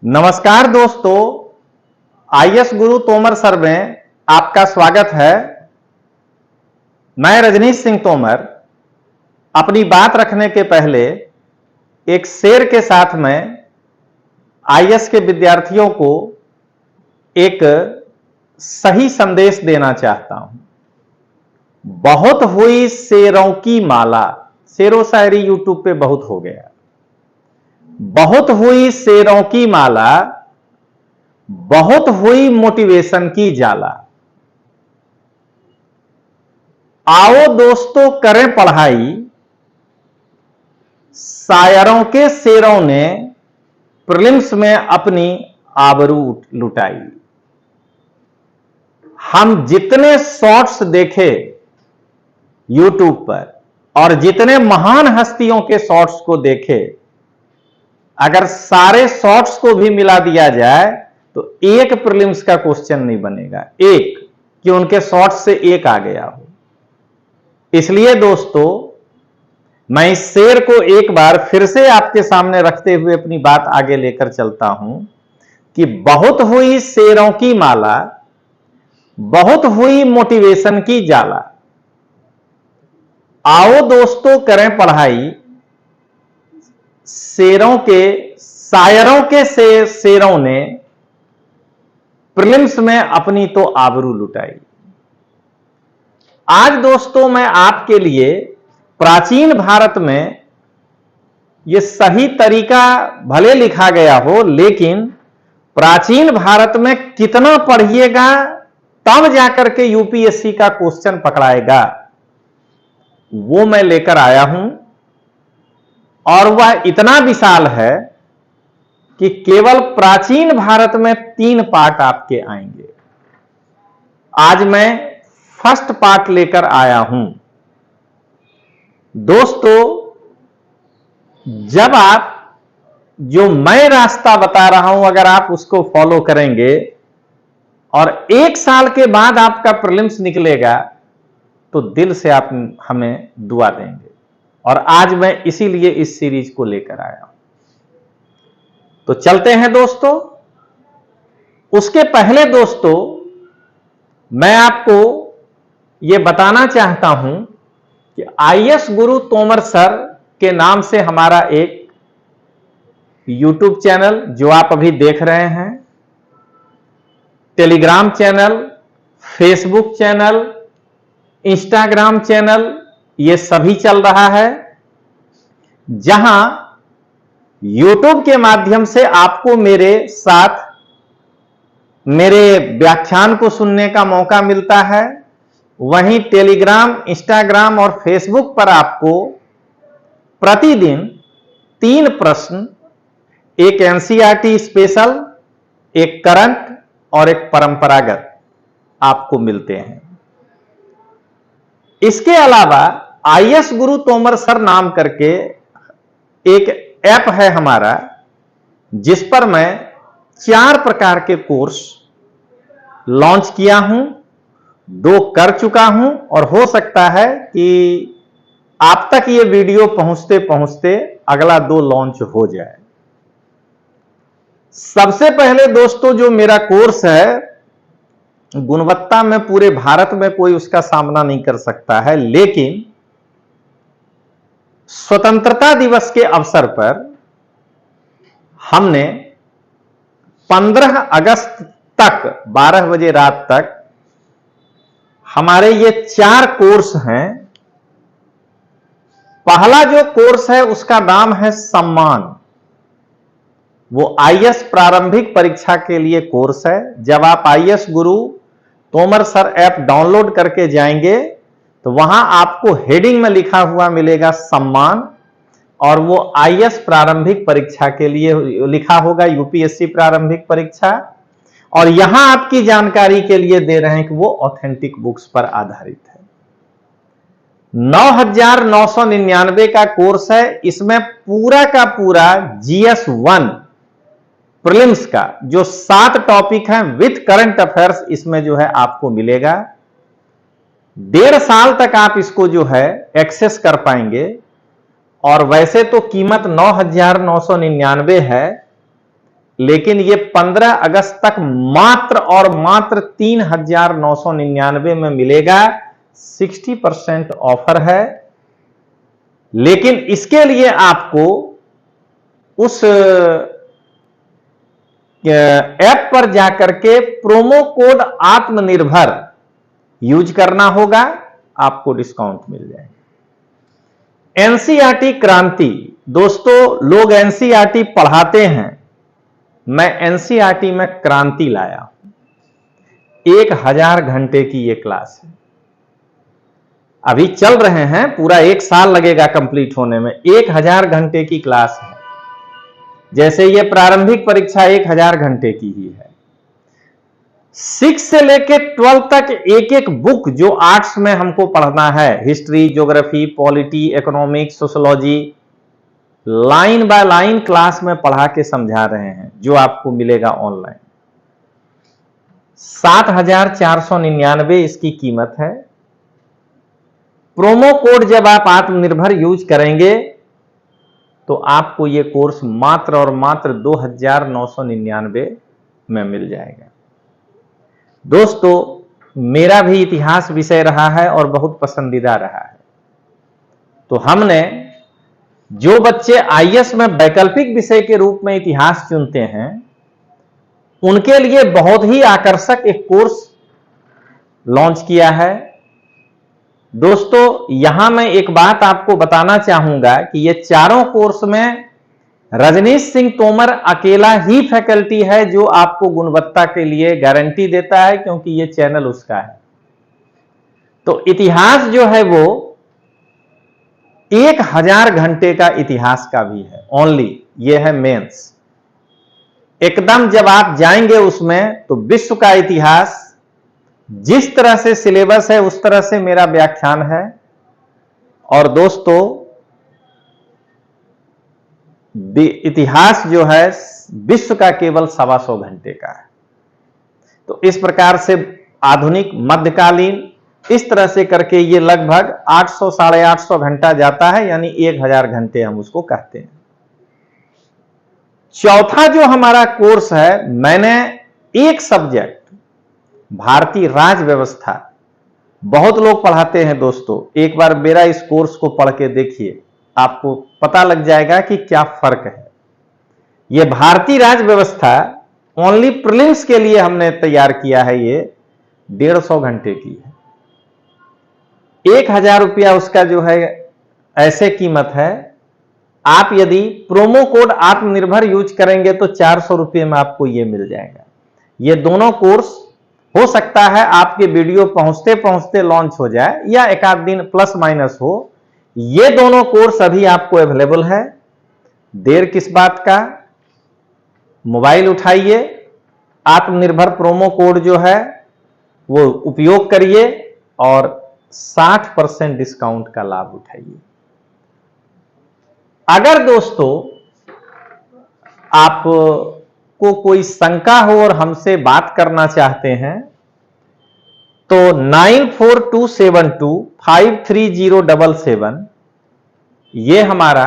नमस्कार दोस्तों, आईएएस गुरु तोमर सर में आपका स्वागत है। मैं रजनीश सिंह तोमर अपनी बात रखने के पहले एक शेर के साथ में आईएएस के विद्यार्थियों को एक सही संदेश देना चाहता हूं। बहुत हुई शेरों की माला, शेरो शायरी यूट्यूब पे बहुत हो गया। बहुत हुई शेरों की माला, बहुत हुई मोटिवेशन की जाला। आओ दोस्तों करें पढ़ाई, शायरों के शेरों ने प्रीलिम्स में अपनी आबरू लुटाई। हम जितने शॉर्ट्स देखे यूट्यूब पर और जितने महान हस्तियों के शॉर्ट्स को देखे, अगर सारे शॉर्ट्स को भी मिला दिया जाए तो एक प्रीलिम्स का क्वेश्चन नहीं बनेगा, एक कि उनके शॉर्ट्स से एक आ गया हो। इसलिए दोस्तों, मैं इस शेर को एक बार फिर से आपके सामने रखते हुए अपनी बात आगे लेकर चलता हूं कि बहुत हुई शेरों की माला, बहुत हुई मोटिवेशन की जाला। आओ दोस्तों करें पढ़ाई, शायरों के शेरों ने प्रीलिम्स में अपनी तो आबरू लुटाई। आज दोस्तों मैं आपके लिए प्राचीन भारत में यह सही तरीका भले लिखा गया हो, लेकिन प्राचीन भारत में कितना पढ़िएगा तब जाकर के यूपीएससी का क्वेश्चन पकड़ाएगा, वो मैं लेकर आया हूं। और वह इतना विशाल है कि केवल प्राचीन भारत में 3 पार्ट आपके आएंगे। आज मैं फर्स्ट पार्ट लेकर आया हूं। दोस्तों, जब आप जो मैं रास्ता बता रहा हूं अगर आप उसको फॉलो करेंगे और 1 साल के बाद आपका प्रीलिम्स निकलेगा तो दिल से आप हमें दुआ देंगे। और आज मैं इसीलिए इस सीरीज को लेकर आया हूं। तो चलते हैं दोस्तों। उसके पहले दोस्तों, मैं आपको यह बताना चाहता हूं कि आईएएस गुरु तोमर सर के नाम से हमारा एक यूट्यूब चैनल जो आप अभी देख रहे हैं, Telegram channel, Facebook channel, Instagram channel, ये सभी चल रहा है, जहां YouTube के माध्यम से आपको मेरे साथ मेरे व्याख्यान को सुनने का मौका मिलता है। वहीं टेलीग्राम, इंस्टाग्राम और फेसबुक पर आपको प्रतिदिन 3 प्रश्न, एक एनसीईआरटी स्पेशल, एक करंट और एक परंपरागत आपको मिलते हैं। इसके अलावा आईएएस गुरु तोमर सर नाम करके एक ऐप है हमारा, जिस पर मैं 4 प्रकार के कोर्स लॉन्च किया हूं, 2 कर चुका हूं और हो सकता है कि आप तक ये वीडियो पहुंचते पहुंचते अगला 2 लॉन्च हो जाए। सबसे पहले दोस्तों, जो मेरा कोर्स है, गुणवत्ता में पूरे भारत में कोई उसका सामना नहीं कर सकता है, लेकिन स्वतंत्रता दिवस के अवसर पर हमने 15 अगस्त तक 12 बजे रात तक हमारे ये 4 कोर्स हैं। पहला जो कोर्स है उसका नाम है सम्मान। वो आईएएस प्रारंभिक परीक्षा के लिए कोर्स है। जब आप आईएएस गुरु तोमर सर ऐप डाउनलोड करके जाएंगे तो वहां आपको हेडिंग में लिखा हुआ मिलेगा सम्मान, और वो आईएएस प्रारंभिक परीक्षा के लिए लिखा होगा, यूपीएससी प्रारंभिक परीक्षा। और यहां आपकी जानकारी के लिए दे रहे हैं कि वो ऑथेंटिक बुक्स पर आधारित है। 9,999 का कोर्स है। इसमें पूरा का पूरा GS1 प्रीलिम्स का जो 7 टॉपिक हैं विथ करंट अफेयर्स इसमें जो है आपको मिलेगा। 1.5 साल तक आप इसको जो है एक्सेस कर पाएंगे। और वैसे तो कीमत 9,999 है, लेकिन ये 15 अगस्त तक मात्र और मात्र 3,999 में मिलेगा। 60% ऑफर है, लेकिन इसके लिए आपको उस ऐप पर जाकर के प्रोमो कोड आत्मनिर्भर यूज करना होगा, आपको डिस्काउंट मिल जाएगा। एनसीईआरटी क्रांति, दोस्तों लोग एनसीईआरटी पढ़ाते हैं, मैं एनसीईआरटी में क्रांति लाया हूं। 1000 घंटे की यह क्लास है, अभी चल रहे हैं, पूरा 1 साल लगेगा कंप्लीट होने में। 1000 घंटे की क्लास है, जैसे ये प्रारंभिक परीक्षा 1000 घंटे की ही है। 6 से लेके 12 तक एक एक बुक जो आर्ट्स में हमको पढ़ना है, history, geography, polity, economics, sociology, line by line class में पढ़ा के समझा रहे हैं, जो आपको मिलेगा ऑनलाइन। 7,499 इसकी कीमत है। प्रोमो कोड जब आप आत्मनिर्भर यूज करेंगे तो आपको यह कोर्स मात्र और मात्र 2,999 में मिल जाएगा। दोस्तों मेरा भी इतिहास विषय रहा है और बहुत पसंदीदा रहा है, तो हमने जो बच्चे आईएएस में वैकल्पिक विषय के रूप में इतिहास चुनते हैं, उनके लिए बहुत ही आकर्षक एक कोर्स लॉन्च किया है। दोस्तों यहां मैं एक बात आपको बताना चाहूंगा कि ये चारों कोर्स में रजनीश सिंह तोमर अकेला ही फैकल्टी है जो आपको गुणवत्ता के लिए गारंटी देता है, क्योंकि ये चैनल उसका है। तो इतिहास जो है वो 1000 घंटे का इतिहास का भी है ओनली, ये है मेंस। एकदम जब आप जाएंगे उसमें तो विश्व का इतिहास, जिस तरह से सिलेबस है उस तरह से मेरा व्याख्यान है। और दोस्तों इतिहास जो है विश्व का केवल 125 घंटे का है। तो इस प्रकार से आधुनिक, मध्यकालीन, इस तरह से करके ये लगभग 800 साढ़े 800 घंटा जाता है, यानी 1000 घंटे हम उसको कहते हैं। चौथा जो हमारा कोर्स है, मैंने एक सब्जेक्ट भारतीय राज व्यवस्था, बहुत लोग पढ़ाते हैं दोस्तों, एक बार मेरा इस कोर्स को पढ़ के देखिए, आपको पता लग जाएगा कि क्या फर्क है। यह भारतीय राज व्यवस्था ओनली प्रीलिम्स के लिए हमने तैयार किया है, ये 150 घंटे की है। 1000 रुपया उसका जो है ऐसे कीमत है। आप यदि प्रोमो कोड आत्मनिर्भर यूज करेंगे तो 400 रुपये में आपको ये मिल जाएगा। ये दोनों कोर्स हो सकता है आपके वीडियो पहुंचते पहुंचते लॉन्च हो जाए, या एक आध दिन प्लस माइनस हो। ये दोनों कोर्स अभी आपको अवेलेबल है, देर किस बात का। मोबाइल उठाइए, आत्मनिर्भर प्रोमो कोड जो है वो उपयोग करिए और 60% डिस्काउंट का लाभ उठाइए। अगर दोस्तों आप को कोई शंका हो और हमसे बात करना चाहते हैं तो 9427253077 ये हमारा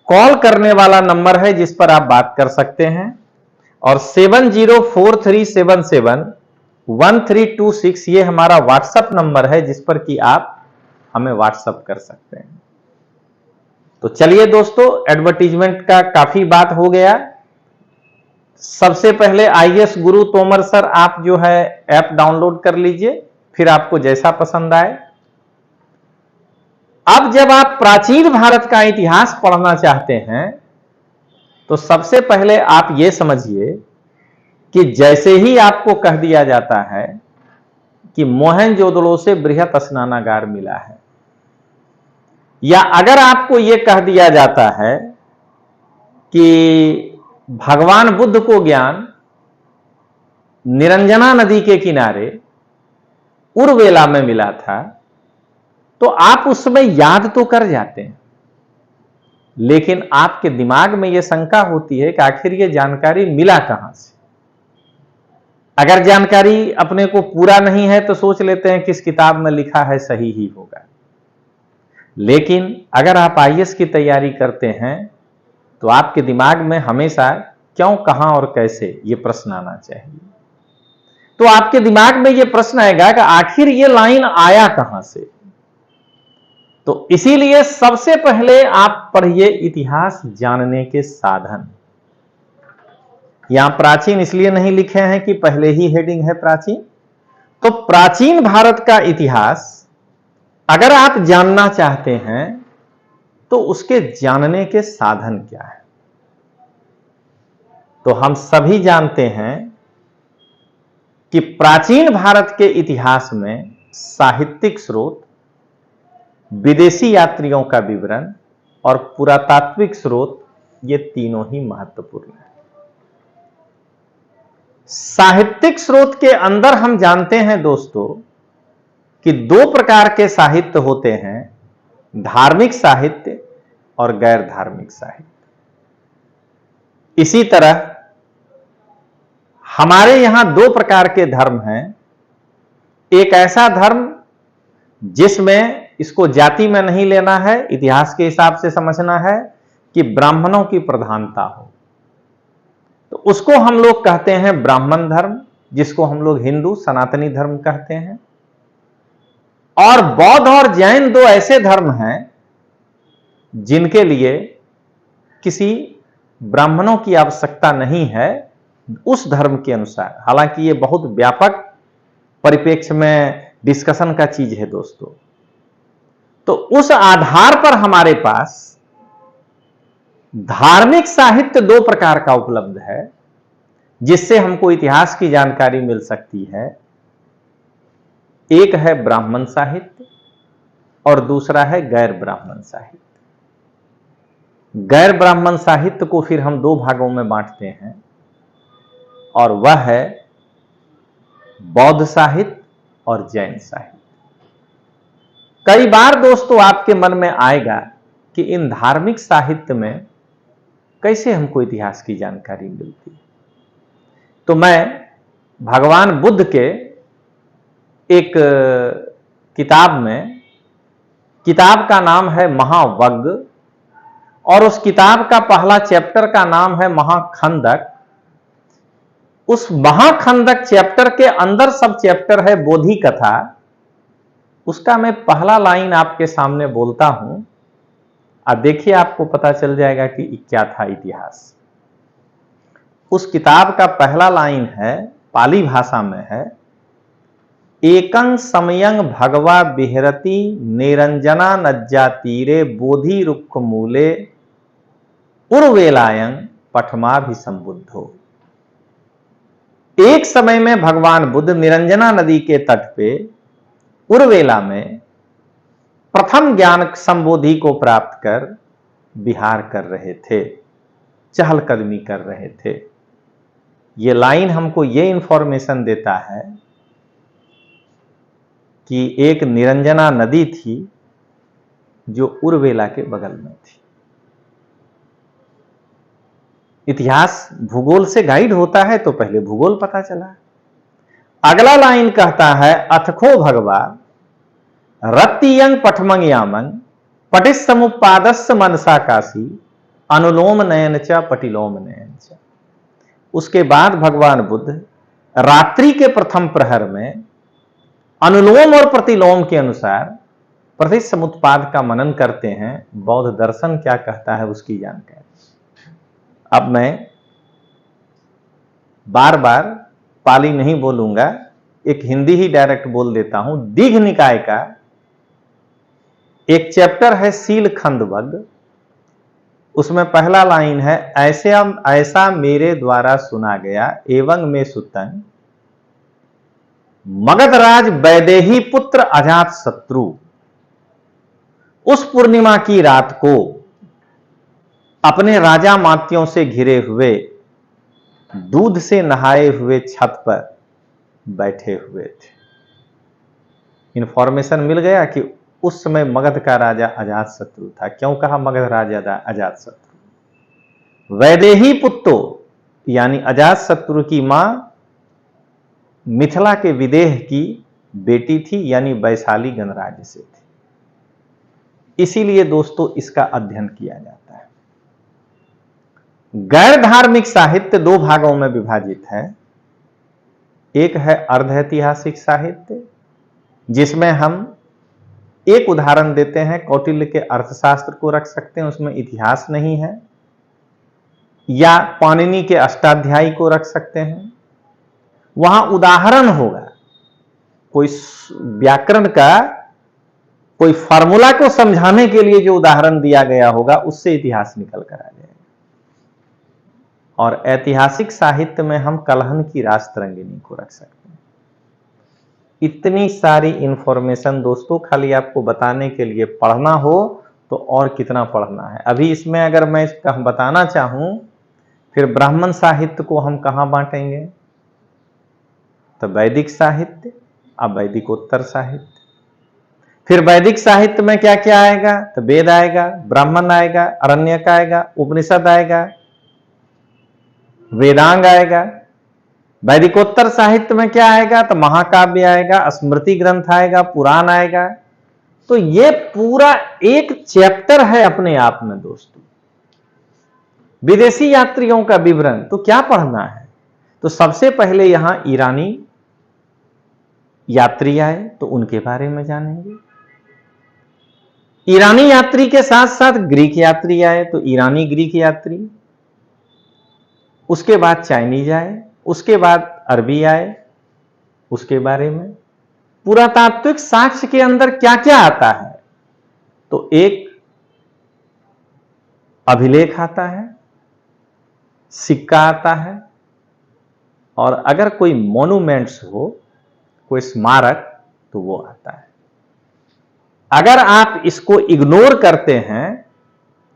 कॉल करने वाला नंबर है, जिस पर आप बात कर सकते हैं। और 7043771326 ये हमारा व्हाट्सएप नंबर है, जिस पर कि आप हमें व्हाट्सएप कर सकते हैं। तो चलिए दोस्तों, एडवर्टीजमेंट का काफी बात हो गया। सबसे पहले आईएएस गुरु तोमर सर आप जो है ऐप डाउनलोड कर लीजिए, फिर आपको जैसा पसंद आए। अब जब आप प्राचीन भारत का इतिहास पढ़ना चाहते हैं तो सबसे पहले आप ये समझिए कि जैसे ही आपको कह दिया जाता है कि मोहनजोदड़ो से बृहत स्नानागार मिला है, या अगर आपको यह कह दिया जाता है कि भगवान बुद्ध को ज्ञान निरंजना नदी के किनारे उर्वेला में मिला था, तो आप उसमें याद तो कर जाते हैं, लेकिन आपके दिमाग में यह शंका होती है कि आखिर यह जानकारी मिला कहां से। अगर जानकारी अपने को पूरा नहीं है तो सोच लेते हैं किस किताब में लिखा है सही ही होगा। लेकिन अगर आप आईएएस की तैयारी करते हैं तो आपके दिमाग में हमेशा क्यों, कहां और कैसे, ये प्रश्न आना चाहिए। तो आपके दिमाग में ये प्रश्न आएगा कि आखिर ये लाइन आया कहां से। तो इसीलिए सबसे पहले आप पढ़िए इतिहास जानने के साधन। यहां प्राचीन इसलिए नहीं लिखे हैं कि पहले ही हेडिंग है प्राचीन। तो प्राचीन भारत का इतिहास अगर आप जानना चाहते हैं तो उसके जानने के साधन क्या है। तो हम सभी जानते हैं कि प्राचीन भारत के इतिहास में साहित्यिक स्रोत, विदेशी यात्रियों का विवरण और पुरातात्विक स्रोत, ये तीनों ही महत्वपूर्ण है। साहित्यिक स्रोत के अंदर हम जानते हैं दोस्तों कि दो प्रकार के साहित्य होते हैं, धार्मिक साहित्य और गैर धार्मिक साहित्य। इसी तरह हमारे यहां दो प्रकार के धर्म हैं। एक ऐसा धर्म जिसमें, इसको जाति में नहीं लेना है, इतिहास के हिसाब से समझना है कि ब्राह्मणों की प्रधानता हो, तो उसको हम लोग कहते हैं ब्राह्मण धर्म, जिसको हम लोग हिंदू सनातनी धर्म कहते हैं। और बौद्ध और जैन दो ऐसे धर्म हैं जिनके लिए किसी ब्राह्मणों की आवश्यकता नहीं है उस धर्म के अनुसार। हालांकि ये बहुत व्यापक परिप्रेक्ष्य में डिस्कशन का चीज है दोस्तों। तो उस आधार पर हमारे पास धार्मिक साहित्य दो प्रकार का उपलब्ध है जिससे हमको इतिहास की जानकारी मिल सकती है। एक है ब्राह्मण साहित्य और दूसरा है गैर ब्राह्मण साहित्य। गैर ब्राह्मण साहित्य को फिर हम दो भागों में बांटते हैं और वह है बौद्ध साहित्य और जैन साहित्य। कई बार दोस्तों आपके मन में आएगा कि इन धार्मिक साहित्य में कैसे हमको इतिहास की जानकारी मिलती है। तो मैं भगवान बुद्ध के एक किताब में, किताब का नाम है महावग्ग और उस किताब का पहला चैप्टर का नाम है महाखंडक। उस महाखंडक चैप्टर के अंदर सब चैप्टर है बोधि कथा। उसका मैं पहला लाइन आपके सामने बोलता हूं, अब देखिए आपको पता चल जाएगा कि क्या था इतिहास। उस किताब का पहला लाइन है, पाली भाषा में है, एकं समयं भगवा विहरति निरंजना नज्जा तीरे बोधि रुक्ष मूले उर्वेलायं पठमाभिसंबुद्धो। एक समय में भगवान बुद्ध निरंजना नदी के तट पे उर्वेला में प्रथम ज्ञान संबोधि को प्राप्त कर विहार कर रहे थे, चहलकदमी कर रहे थे। ये लाइन हमको ये इंफॉर्मेशन देता है कि एक निरंजना नदी थी जो उर्वेला के बगल में थी। इतिहास भूगोल से गाइड होता है तो पहले भूगोल पता चला। अगला लाइन कहता है, अथखो भगवा रत्तियं पठमंग यामंग पटिसमुपादस्य मनसा काशी अनुलोम नयन च पटिलोम नयन च। उसके बाद भगवान बुद्ध रात्रि के प्रथम प्रहर में अनुलोम और प्रतिलोम के अनुसार प्रतिसमुत्पाद का मनन करते हैं। बौद्ध दर्शन क्या कहता है उसकी जानकारी। अब मैं बार बार पाली नहीं बोलूंगा, एक हिंदी ही डायरेक्ट बोल देता हूं। दीघ निकाय का एक चैप्टर है सील खंडवग, उसमें पहला लाइन है, ऐसा मेरे द्वारा सुना गया एवं में सुतन मगधराज वैदेही पुत्र अजात शत्रु उस पूर्णिमा की रात को अपने राजा मात्यों से घिरे हुए दूध से नहाए हुए छत पर बैठे हुए थे। इंफॉर्मेशन मिल गया कि उस समय मगध का राजा अजात शत्रु था। क्यों कहा मगध राजा अजात शत्रु? वैदेही पुत्रो यानी अजात शत्रु की मां मिथिला के विदेह की बेटी थी, यानी वैशाली गणराज्य से थी। इसीलिए दोस्तों इसका अध्ययन किया जाता है। गैर धार्मिक साहित्य दो भागों में विभाजित है। एक है अर्ध ऐतिहासिक साहित्य, जिसमें हम एक उदाहरण देते हैं, कौटिल्य के अर्थशास्त्र को रख सकते हैं, उसमें इतिहास नहीं है, या पाणिनि के अष्टाध्यायी को रख सकते हैं, वहां उदाहरण होगा, कोई व्याकरण का कोई फार्मूला को समझाने के लिए जो उदाहरण दिया गया होगा उससे इतिहास निकल कर आ जाएगा। और ऐतिहासिक साहित्य में हम कलहन की रास तरंगिणी को रख सकते हैं। इतनी सारी इंफॉर्मेशन दोस्तों, खाली आपको बताने के लिए पढ़ना हो तो और कितना पढ़ना है। अभी इसमें अगर मैं बताना चाहूं, फिर ब्राह्मण साहित्य को हम कहां बांटेंगे? तो वैदिक साहित्य, अब वैदिकोत्तर साहित्य। फिर वैदिक साहित्य में क्या क्या आएगा? तो वेद आएगा, ब्राह्मण आएगा, अरण्यक आएगा, उपनिषद आएगा, वेदांग आएगा। वैदिकोत्तर साहित्य में क्या आएगा? तो महाकाव्य आएगा, स्मृति ग्रंथ आएगा, पुराण आएगा। तो ये पूरा एक चैप्टर है अपने आप में दोस्तों। विदेशी यात्रियों का विवरण तो क्या पढ़ना है? तो सबसे पहले यहां ईरानी यात्री आए तो उनके बारे में जानेंगे। ईरानी यात्री के साथ साथ ग्रीक यात्री आए तो ईरानी ग्रीक यात्री, उसके बाद चाइनीज आए, उसके बाद अरबी आए, उसके बारे में। पुरातात्विक साक्ष्य के अंदर क्या क्या आता है? तो एक अभिलेख आता है, सिक्का आता है, और अगर कोई मॉन्यूमेंट्स हो, कोई स्मारक, तो वो आता है। अगर आप इसको इग्नोर करते हैं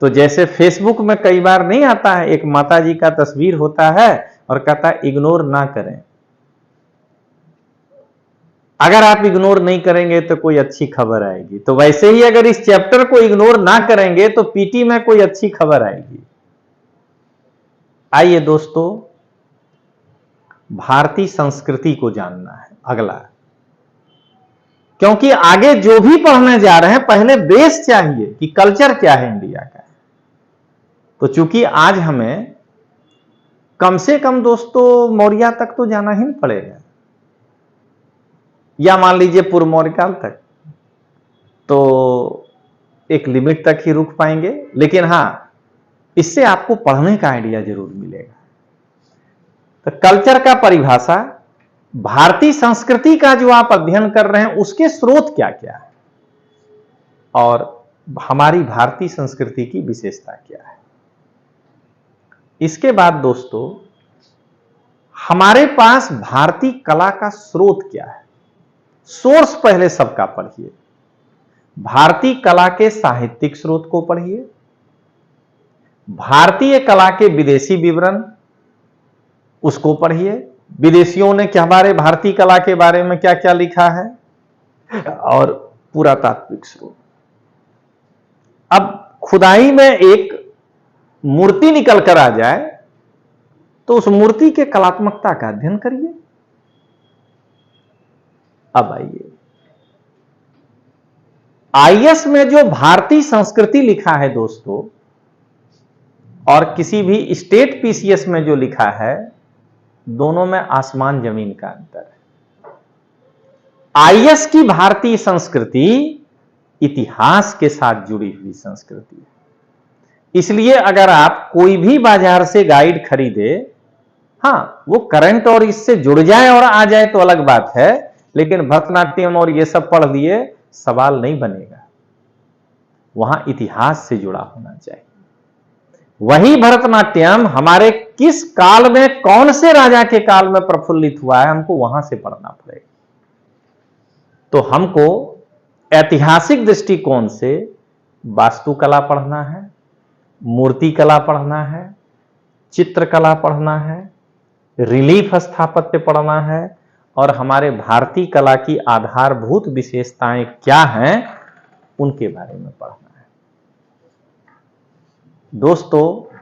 तो जैसे फेसबुक में कई बार नहीं आता है, एक माता जी का तस्वीर होता है और कहता है इग्नोर ना करें। अगर आप इग्नोर नहीं करेंगे तो कोई अच्छी खबर आएगी। तो वैसे ही अगर इस चैप्टर को इग्नोर ना करेंगे तो पीटी में कोई अच्छी खबर आएगी। आइए दोस्तों, भारतीय संस्कृति को जानना है अगला, क्योंकि आगे जो भी पढ़ने जा रहे हैं पहले बेस चाहिए कि कल्चर क्या है इंडिया का। तो चूंकि आज हमें कम से कम दोस्तों मौर्य तक तो जाना ही पड़ेगा, या मान लीजिए पूर्व मौर्य काल तक, तो एक लिमिट तक ही रुक पाएंगे। लेकिन हां, इससे आपको पढ़ने का आइडिया जरूर मिलेगा। तो कल्चर का परिभाषा, भारतीय संस्कृति का जो आप अध्ययन कर रहे हैं उसके स्रोत क्या क्या है और हमारी भारतीय संस्कृति की विशेषता क्या है। इसके बाद दोस्तों, हमारे पास भारतीय कला का स्रोत क्या है। सोर्स पहले सबका पढ़िए। भारतीय कला के साहित्यिक स्रोत को पढ़िए, भारतीय कला के विदेशी विवरण उसको पढ़िए, विदेशियों ने क्या हमारे भारतीय कला के बारे में क्या क्या लिखा है, और पुरातात्विक स्रोत। अब खुदाई में एक मूर्ति निकल कर आ जाए तो उस मूर्ति के कलात्मकता का अध्ययन करिए। अब आइए, आईएएस में जो भारतीय संस्कृति लिखा है दोस्तों, और किसी भी स्टेट पीसीएस में जो लिखा है, दोनों में आसमान जमीन का अंतर है। आईएएस की भारतीय संस्कृति इतिहास के साथ जुड़ी हुई संस्कृति है। इसलिए अगर आप कोई भी बाजार से गाइड खरीदे, हां वो करंट और इससे जुड़ जाए और आ जाए तो अलग बात है, लेकिन भरतनाट्यम और ये सब पढ़ लिए सवाल नहीं बनेगा। वहां इतिहास से जुड़ा होना चाहिए। वही भरतनाट्यम हमारे किस काल में, कौन से राजा के काल में प्रफुल्लित हुआ है, हमको वहां से पढ़ना पड़ेगा। तो हमको ऐतिहासिक दृष्टिकोण से वास्तुकला पढ़ना है, मूर्तिकला पढ़ना है, चित्रकला पढ़ना है, रिलीफ स्थापत्य पढ़ना है, और हमारे भारतीय कला की आधारभूत विशेषताएं क्या हैं उनके बारे में पढ़ना है। दोस्तों,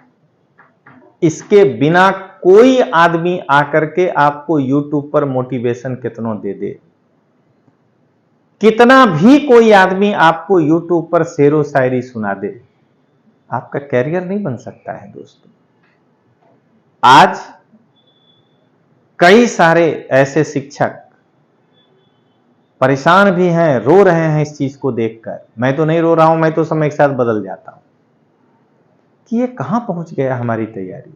इसके बिना कोई आदमी आकर के आपको YouTube पर मोटिवेशन कितना दे दे, कितना भी कोई आदमी आपको YouTube पर शेरो शायरी सुना दे, आपका कैरियर नहीं बन सकता है दोस्तों। आज कई सारे ऐसे शिक्षक परेशान भी हैं, रो रहे हैं इस चीज को देखकर। मैं तो नहीं रो रहा हूं, मैं तो समय के साथ बदल जाता हूं कि ये कहां पहुंच गया हमारी तैयारी।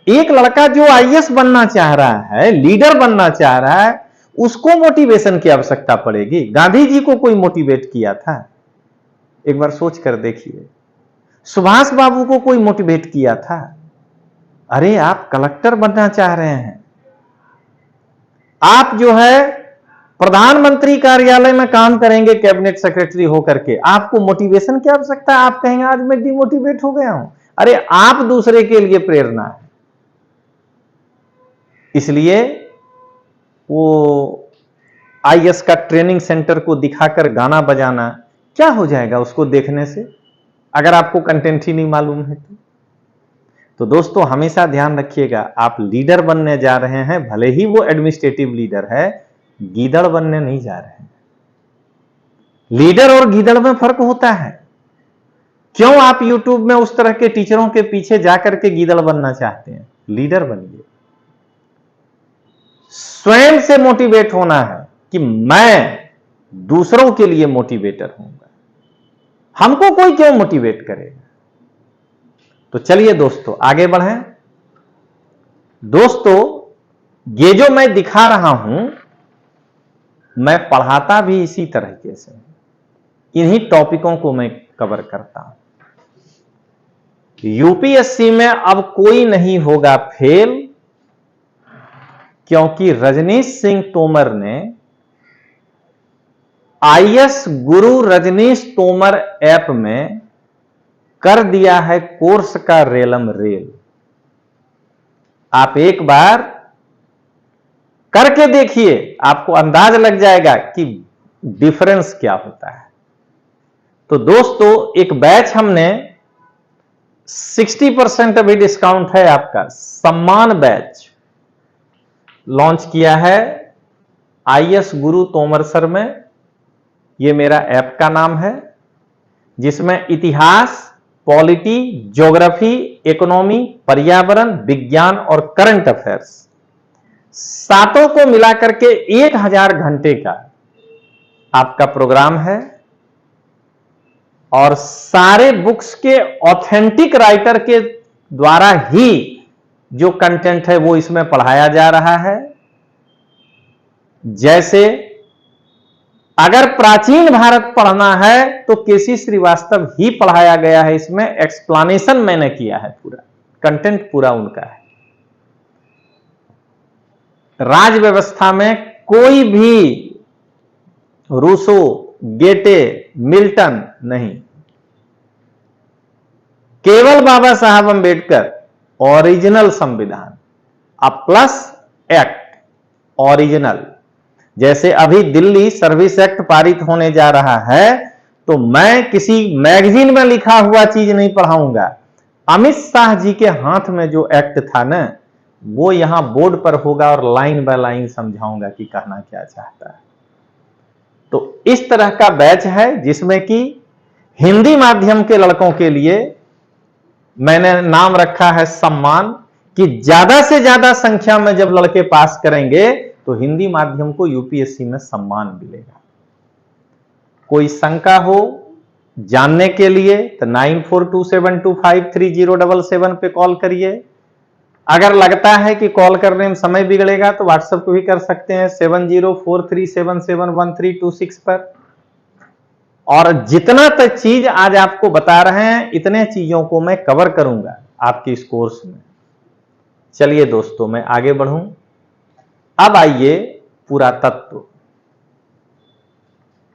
एक लड़का जो आईएएस बनना चाह रहा है, लीडर बनना चाह रहा है, उसको मोटिवेशन की आवश्यकता पड़ेगी। गांधी जी को कोई मोटिवेट किया था? एक बार सोच कर देखिए। सुभाष बाबू को कोई मोटिवेट किया था? अरे आप कलेक्टर बनना चाह रहे हैं, आप जो है प्रधानमंत्री कार्यालय में काम करेंगे कैबिनेट सेक्रेटरी होकर के, आपको मोटिवेशन की आवश्यकता है? आप कहेंगे आज मैं डिमोटिवेट हो गया हूं। अरे आप दूसरे के लिए प्रेरणा है। इसलिए वो आईएएस का ट्रेनिंग सेंटर को दिखाकर गाना बजाना क्या हो जाएगा उसको देखने से, अगर आपको कंटेंट ही नहीं मालूम है तो दोस्तों हमेशा ध्यान रखिएगा, आप लीडर बनने जा रहे हैं, भले ही वो एडमिनिस्ट्रेटिव लीडर है, गीदड़ बनने नहीं जा रहे हैं। लीडर और गीदड़ में फर्क होता है। क्यों आप यूट्यूब में उस तरह के टीचरों के पीछे जाकर के गीदड़ बनना चाहते हैं? लीडर बनिए। स्वयं से मोटिवेट होना है कि मैं दूसरों के लिए मोटिवेटर हूंगा, हमको कोई क्यों मोटिवेट करेगा। तो चलिए दोस्तों आगे बढ़ें। दोस्तों ये जो मैं दिखा रहा हूं, मैं पढ़ाता भी इसी तरीके से, इन्हीं टॉपिकों को मैं कवर करता हूं। यूपीएससी में अब कोई नहीं होगा फेल, क्योंकि रजनीश सिंह तोमर ने आईएएस गुरु रजनीश तोमर ऐप में कर दिया है कोर्स का रेलम रेल। आप एक बार करके देखिए, आपको अंदाज लग जाएगा कि डिफरेंस क्या होता है। तो दोस्तों एक बैच हमने 60% अभी डिस्काउंट है आपका, सम्मान बैच लॉन्च किया है आईएएस गुरु तोमर सर में। यह मेरा ऐप का नाम है, जिसमें इतिहास, पॉलिटी, ज्योग्राफी, इकोनॉमी, पर्यावरण, विज्ञान और करंट अफेयर्स सातों को मिलाकर के 1000 घंटे का आपका प्रोग्राम है। और सारे बुक्स के ऑथेंटिक राइटर के द्वारा ही जो कंटेंट है वो इसमें पढ़ाया जा रहा है। जैसे अगर प्राचीन भारत पढ़ना है तो केसी श्रीवास्तव ही पढ़ाया गया है, इसमें एक्सप्लेनेशन मैंने किया है, पूरा कंटेंट पूरा उनका है। राज व्यवस्था में कोई भी रूसो, गेटे, मिल्टन नहीं, केवल बाबा साहब अंबेडकर, ओरिजिनल संविधान, अब प्लस एक्ट ओरिजिनल। जैसे अभी दिल्ली सर्विस एक्ट पारित होने जा रहा है, तो मैं किसी मैगजीन में लिखा हुआ चीज नहीं पढ़ाऊंगा। अमित शाह जी के हाथ में जो एक्ट था ना, वो यहां बोर्ड पर होगा और लाइन बाय लाइन समझाऊंगा कि कहना क्या चाहता है। तो इस तरह का बैच है जिसमें कि हिंदी माध्यम के लड़कों के लिए मैंने नाम रखा है सम्मान, कि ज्यादा से ज्यादा संख्या में जब लड़के पास करेंगे तो हिंदी माध्यम को यूपीएससी में सम्मान मिलेगा। कोई शंका हो जानने के लिए तो 9427253077 पे कॉल करिए। अगर लगता है कि कॉल करने में समय बिगड़ेगा तो व्हाट्सएप को भी कर सकते हैं 7043771326 पर। और जितना तक चीज आज आपको बता रहे हैं, इतने चीजों को मैं कवर करूंगा आपके इस कोर्स में। चलिए दोस्तों मैं आगे बढ़ूं। अब आइए पुरातत्व,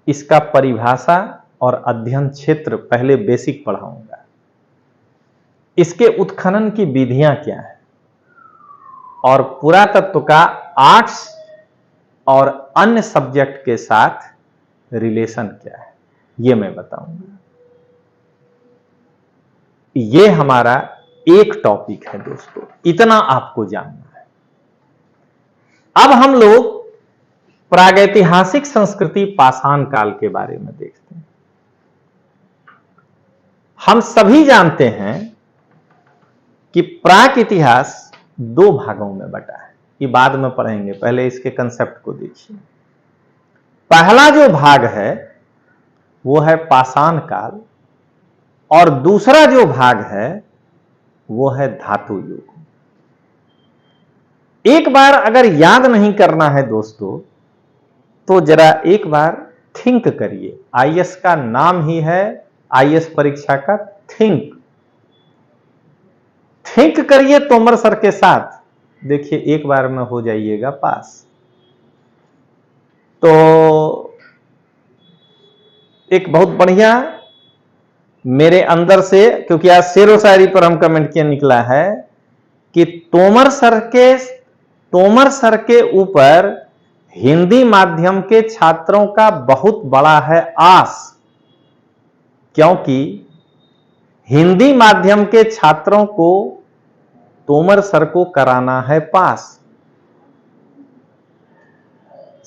इसका परिभाषा और अध्ययन क्षेत्र पहले बेसिक पढ़ाऊंगा। इसके उत्खनन की विधियां क्या है और पुरातत्व का आर्ट्स और अन्य सब्जेक्ट के साथ रिलेशन क्या है, यह मैं बताऊंगा। यह हमारा एक टॉपिक है दोस्तों, इतना आपको जानना है। अब हम लोग प्रागैतिहासिक संस्कृति पाषाण काल के बारे में देखते हैं। हम सभी जानते हैं कि प्राक इतिहास दो भागों में बटा है। ये बाद में पढ़ेंगे, पहले इसके कंसेप्ट को देखिए। पहला जो भाग है वो है पाषाण काल, और दूसरा जो भाग है वो है धातु युग। एक बार अगर याद नहीं करना है दोस्तों, तो जरा एक बार थिंक करिए। आईएएस का नाम ही है, आईएएस परीक्षा का थिंक करिए तोमर सर के साथ, देखिए एक बार में हो जाइएगा पास। तो एक बहुत बढ़िया मेरे अंदर से, क्योंकि आज शेरो शायरी पर हम कमेंट किया निकला है कि तोमर सर के ऊपर हिंदी माध्यम के छात्रों का बहुत बड़ा है आस, क्योंकि हिंदी माध्यम के छात्रों को तोमर सर को कराना है पास।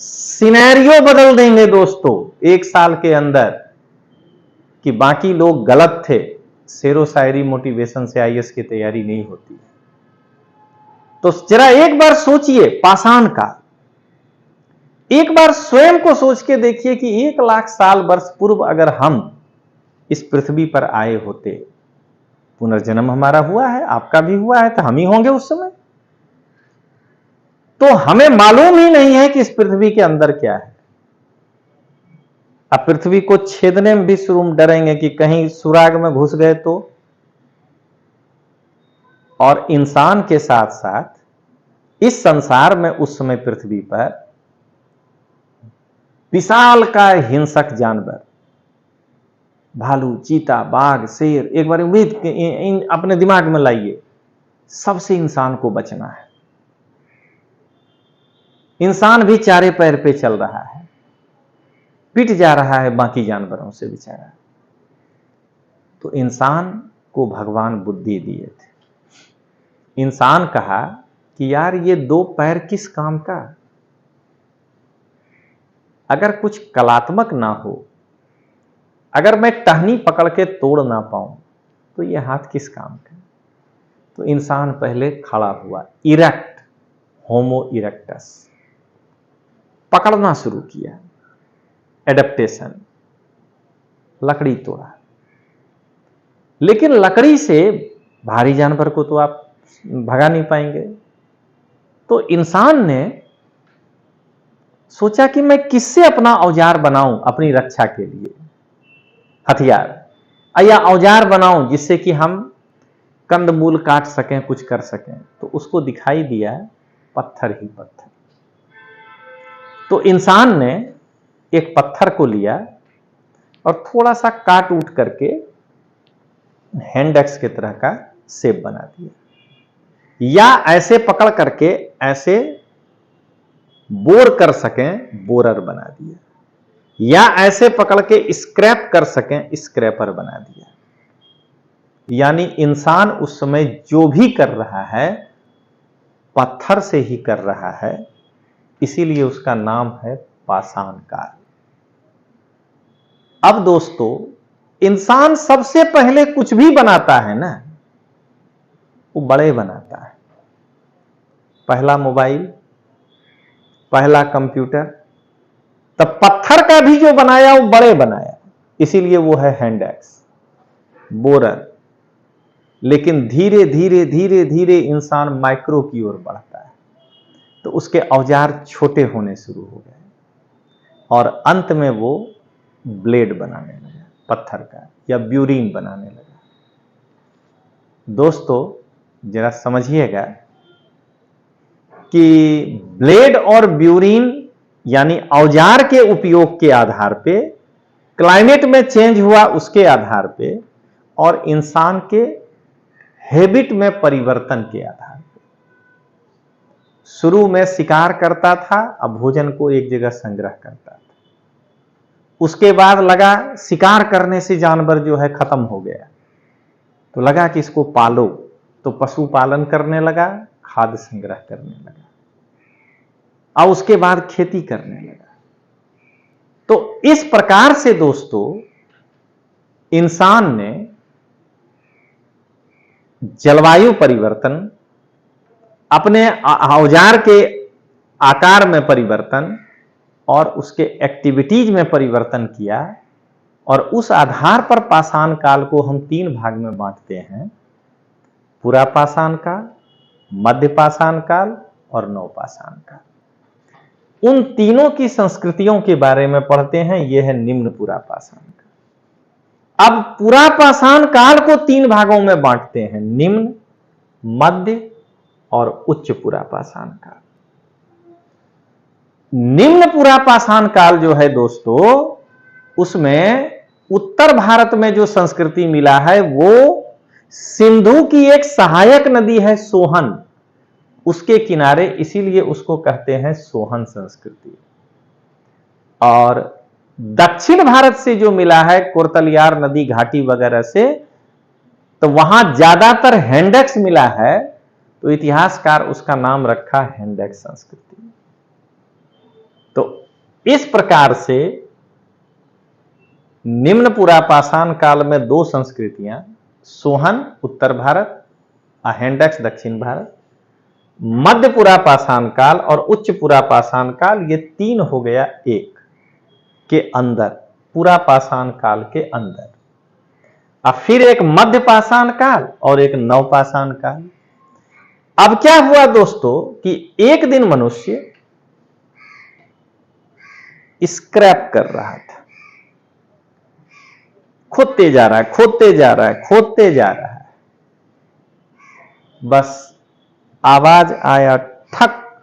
सिनेरियो बदल देंगे दोस्तों एक साल के अंदर, कि बाकी लोग गलत थे, शेरो शायरी मोटिवेशन से आईएएस की तैयारी नहीं होती। तो जरा एक बार सोचिए, पाषाण काल, एक बार स्वयं को सोच के देखिए कि 1,00,000 साल वर्ष पूर्व अगर हम इस पृथ्वी पर आए होते, पुनर्जन्म हमारा हुआ है, आपका भी हुआ है, तो हम ही होंगे उस समय। तो हमें मालूम ही नहीं है कि इस पृथ्वी के अंदर क्या है। अब पृथ्वी को छेदने में भी शुरू डरेंगे कि कहीं सुराग में घुस गए तो। और इंसान के साथ साथ इस संसार में उस समय पृथ्वी पर विशालकाय हिंसक जानवर, भालू, चीता, बाघ, शेर, एक बार उम्मीद अपने दिमाग में लाइए, सबसे इंसान को बचना है। इंसान भी चारे पैर पे चल रहा है, पिट जा रहा है बाकी जानवरों से बेचारा। तो इंसान को भगवान बुद्धि दिए थे। इंसान कहा कि यार ये दो पैर किस काम का, अगर कुछ कलात्मक ना हो, अगर मैं टहनी पकड़ के तोड़ ना पाऊं, तो ये हाथ किस काम का। तो इंसान पहले खड़ा हुआ, इरेक्ट, होमो इरेक्टस, पकड़ना शुरू किया, एडेप्टेशन, लकड़ी तोड़ा। लेकिन लकड़ी से भारी जानवर को तो आप भगा नहीं पाएंगे। तो इंसान ने सोचा कि मैं किससे अपना औजार बनाऊं अपनी रक्षा के लिए, हथियार या औजार बनाऊं जिससे कि हम कंदमूल काट सकें, कुछ कर सकें। तो उसको दिखाई दिया पत्थर ही पत्थर। तो इंसान ने एक पत्थर को लिया और थोड़ा सा काट उठ करके हैंड एक्स की तरह का शेप बना दिया, या ऐसे पकड़ करके ऐसे बोर कर सकें, बोरर बना दिया, या ऐसे पकड़ के स्क्रैप कर सकें, स्क्रैपर बना दिया। यानी इंसान उस समय जो भी कर रहा है पत्थर से ही कर रहा है, इसीलिए उसका नाम है पाषाण काल। अब दोस्तों, इंसान सबसे पहले कुछ भी बनाता है ना, वो बड़े बनाता है। पहला मोबाइल, पहला कंप्यूटर, तब पत्थर का भी जो बनाया वो बड़े बनाया, इसीलिए वो है हैंड एक्स, बोरर। लेकिन धीरे धीरे धीरे धीरे इंसान माइक्रो की ओर बढ़ता है, तो उसके औजार छोटे होने शुरू हो गए, और अंत में वो ब्लेड बनाने लगा पत्थर का, या ब्यूरीन बनाने लगा। दोस्तों जरा समझिएगा कि ब्लेड और ब्यूरीन यानी औजार के उपयोग के आधार पे, क्लाइमेट में चेंज हुआ उसके आधार पे, और इंसान के हैबिट में परिवर्तन के आधार पे। शुरू में शिकार करता था, अब भोजन को एक जगह संग्रह करता था। उसके बाद लगा शिकार करने से जानवर जो है खत्म हो गया, तो लगा कि इसको पालो, तो पशुपालन करने लगा, खाद्य संग्रह करने लगा, और उसके बाद खेती करने लगा। तो इस प्रकार से दोस्तों इंसान ने जलवायु परिवर्तन, अपने औजार के आकार में परिवर्तन और उसके एक्टिविटीज में परिवर्तन किया, और उस आधार पर पाषाण काल को हम 3 भाग में बांटते हैं: पुरापाषाण काल, मध्य पाषाण काल और नवपाषाण काल। उन तीनों की संस्कृतियों के बारे में पढ़ते हैं। यह है निम्न पुरापाषाण काल। अब पुरापाषाण काल को 3 भागों में बांटते हैं: निम्न, मध्य और उच्च पुरापाषाण काल। निम्न पुरापाषाण काल जो है दोस्तों, उसमें उत्तर भारत में जो संस्कृति मिला है वो सिंधु की एक सहायक नदी है सोहन, उसके किनारे, इसीलिए उसको कहते हैं सोहन संस्कृति। और दक्षिण भारत से जो मिला है कोरतलियार नदी घाटी वगैरह से, तो वहां ज्यादातर हैंडेक्स मिला है, तो इतिहासकार उसका नाम रखा हैंडेक्स संस्कृति। तो इस प्रकार से निम्न पुरापाषाण काल में 2 संस्कृतियां, सोहन उत्तर भारत और हैंडेक्स दक्षिण भारत, मध्य पुरापाषाण काल और उच्च पुरापाषाण काल, ये 3 हो गया एक के अंदर, पुरापाषाण काल के अंदर। अब फिर एक मध्य पाषाण काल और एक नवपाषाण काल। अब क्या हुआ दोस्तों कि एक दिन मनुष्य स्क्रैप कर रहा था, खोदते जा रहा है, खोदते जा रहा है, खोदते जा रहा है, बस आवाज आया ठक।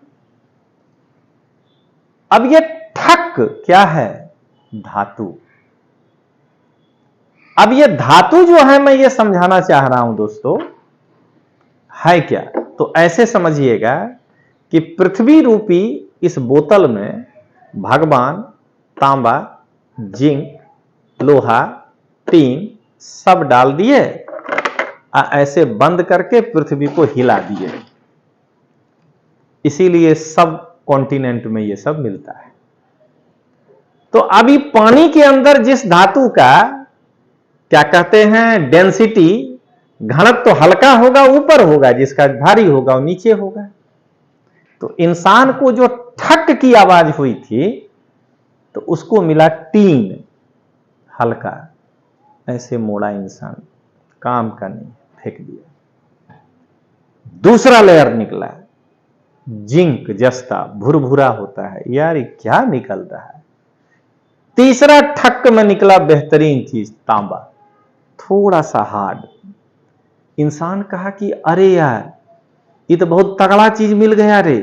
अब ये ठक क्या है? धातु। अब ये धातु जो है, मैं ये समझाना चाह रहा हूं दोस्तों, है क्या? तो ऐसे समझिएगा कि पृथ्वी रूपी इस बोतल में भगवान तांबा, जिंक, लोहा, टीन सब डाल दिए, ऐसे बंद करके पृथ्वी को हिला दिए। इसीलिए सब कॉन्टिनेंट में ये सब मिलता है। तो अभी पानी के अंदर जिस धातु का क्या कहते हैं डेंसिटी, घनत्व तो हल्का होगा ऊपर होगा, जिसका भारी होगा वो नीचे होगा। तो इंसान को जो ठक की आवाज हुई थी, तो उसको मिला टीन, हल्का, ऐसे मोड़ा इंसान, काम का नहीं, फेंक दिया। दूसरा लेयर निकला जिंक, जस्ता, भुरभुरा होता है, यार ये क्या निकल रहा है। तीसरा ठक में निकला बेहतरीन चीज, तांबा, थोड़ा सा हार्ड। इंसान कहा कि अरे यार ये तो बहुत तगड़ा चीज मिल गया रे।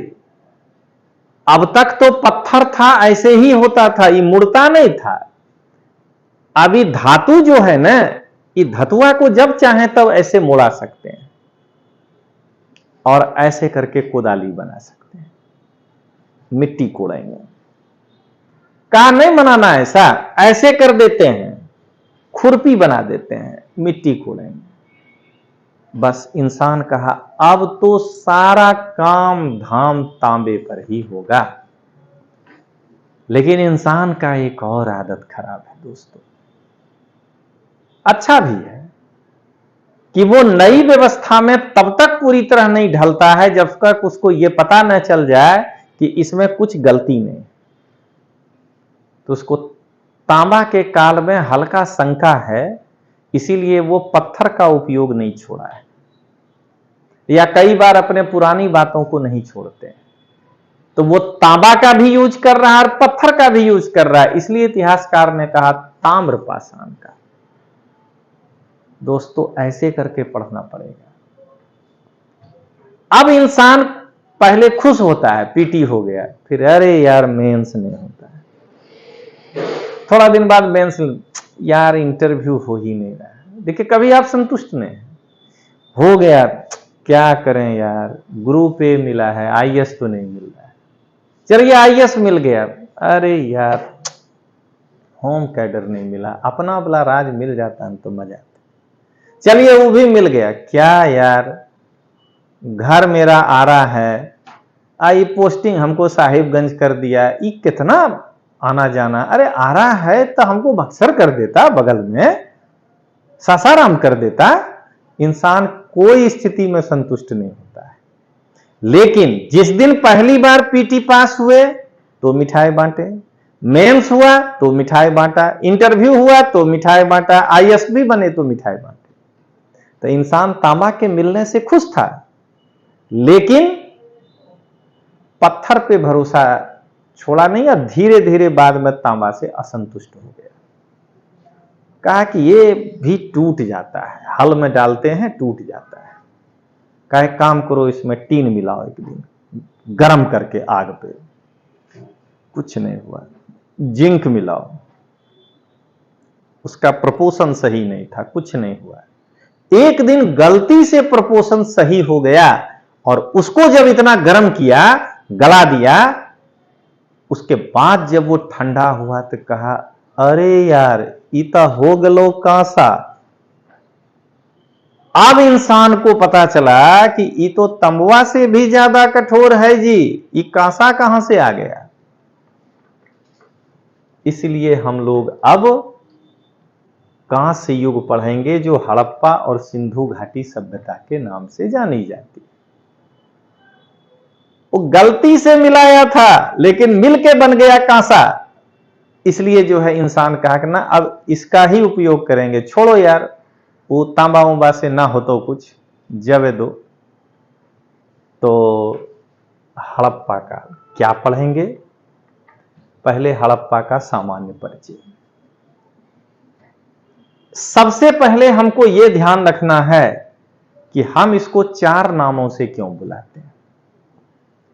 अब तक तो पत्थर था, ऐसे ही होता था, ये मुड़ता नहीं था। अभी धातु जो है ना, ये धतुआ को जब चाहे तब ऐसे मोड़ा सकते हैं और ऐसे करके कोदाली बना सकते हैं, मिट्टी कोड़ेंगे। कहा नहीं बनाना ऐसा, ऐसे कर देते हैं, खुरपी बना देते हैं, मिट्टी कोड़ेंगे। बस इंसान कहा अब तो सारा काम धाम तांबे पर ही होगा। लेकिन इंसान का एक और आदत खराब है दोस्तों, अच्छा भी है कि वो नई व्यवस्था में तब तक पूरी तरह नहीं ढलता है जब तक उसको ये पता न चल जाए कि इसमें कुछ गलती नहीं। तो उसको तांबा के काल में हल्का शंका है, इसीलिए वो पत्थर का उपयोग नहीं छोड़ा है, या कई बार अपने पुरानी बातों को नहीं छोड़ते। तो वो तांबा का भी यूज कर रहा है और पत्थर का भी यूज कर रहा है, इसलिए इतिहासकार ने कहा ताम्रपाषाण का। दोस्तों ऐसे करके पढ़ना पड़ेगा। अब इंसान पहले खुश होता है, पीटी हो गया, फिर अरे यार मेंस नहीं होता है, थोड़ा दिन बाद मेंस, यार इंटरव्यू हो ही नहीं रहा है। देखिए कभी आप संतुष्ट नहीं हो गया, क्या करें यार, ग्रुप ए मिला है, आईएएस तो नहीं मिल रहा है, चलिए आईएएस मिल गया, अरे यार होम कैडर नहीं मिला, अपना वाला राज मिल जाता है तो मजा आता, चलिए वो भी मिल गया, क्या यार घर मेरा आ रहा है, आई पोस्टिंग हमको साहिबगंज कर दिया, ये कितना आना जाना, अरे आ रहा है तो हमको बक्सर कर देता, बगल में सासाराम कर देता। इंसान कोई स्थिति में संतुष्ट नहीं होता है। लेकिन जिस दिन पहली बार पीटी पास हुए तो मिठाई बांटे, मेंस हुआ तो मिठाई बांटा, इंटरव्यू हुआ तो मिठाई बांटा, आईएसबी बने तो मिठाई बांटे। तो इंसान तांबा के मिलने से खुश था, लेकिन पत्थर पे भरोसा छोड़ा नहीं और धीरे धीरे बाद में तांबा से असंतुष्ट हो गया। कहा कि ये भी टूट जाता है, हल में डालते हैं टूट जाता है। कहा एक काम करो, इसमें टीन मिलाओ, एक दिन गरम करके आग पे, कुछ नहीं हुआ। जिंक मिलाओ, उसका प्रपोर्शन सही नहीं था, कुछ नहीं हुआ। एक दिन गलती से प्रपोर्शन सही हो गया और उसको जब इतना गर्म किया, गला दिया, उसके बाद जब वो ठंडा हुआ तो कहा अरे यार इता हो गलो कांसा। अब इंसान को पता चला कि ये तो तंबुआ से भी ज्यादा कठोर है जी, ये कांसा कहां से आ गया। इसलिए हम लोग अब कांस्य युग पढ़ेंगे, जो हड़प्पा और सिंधु घाटी सभ्यता के नाम से जानी जाती है। वो गलती से मिलाया था लेकिन मिलके बन गया कांसा। इसलिए जो है इंसान कहा कि ना अब इसका ही उपयोग करेंगे, छोड़ो यार वो तांबा उंबा से ना हो तो कुछ जवे दो। तो हड़प्पा का क्या पढ़ेंगे? पहले हड़प्पा का सामान्य परिचय। सबसे पहले हमको यह ध्यान रखना है कि हम इसको 4 नामों से क्यों बुलाते हैं।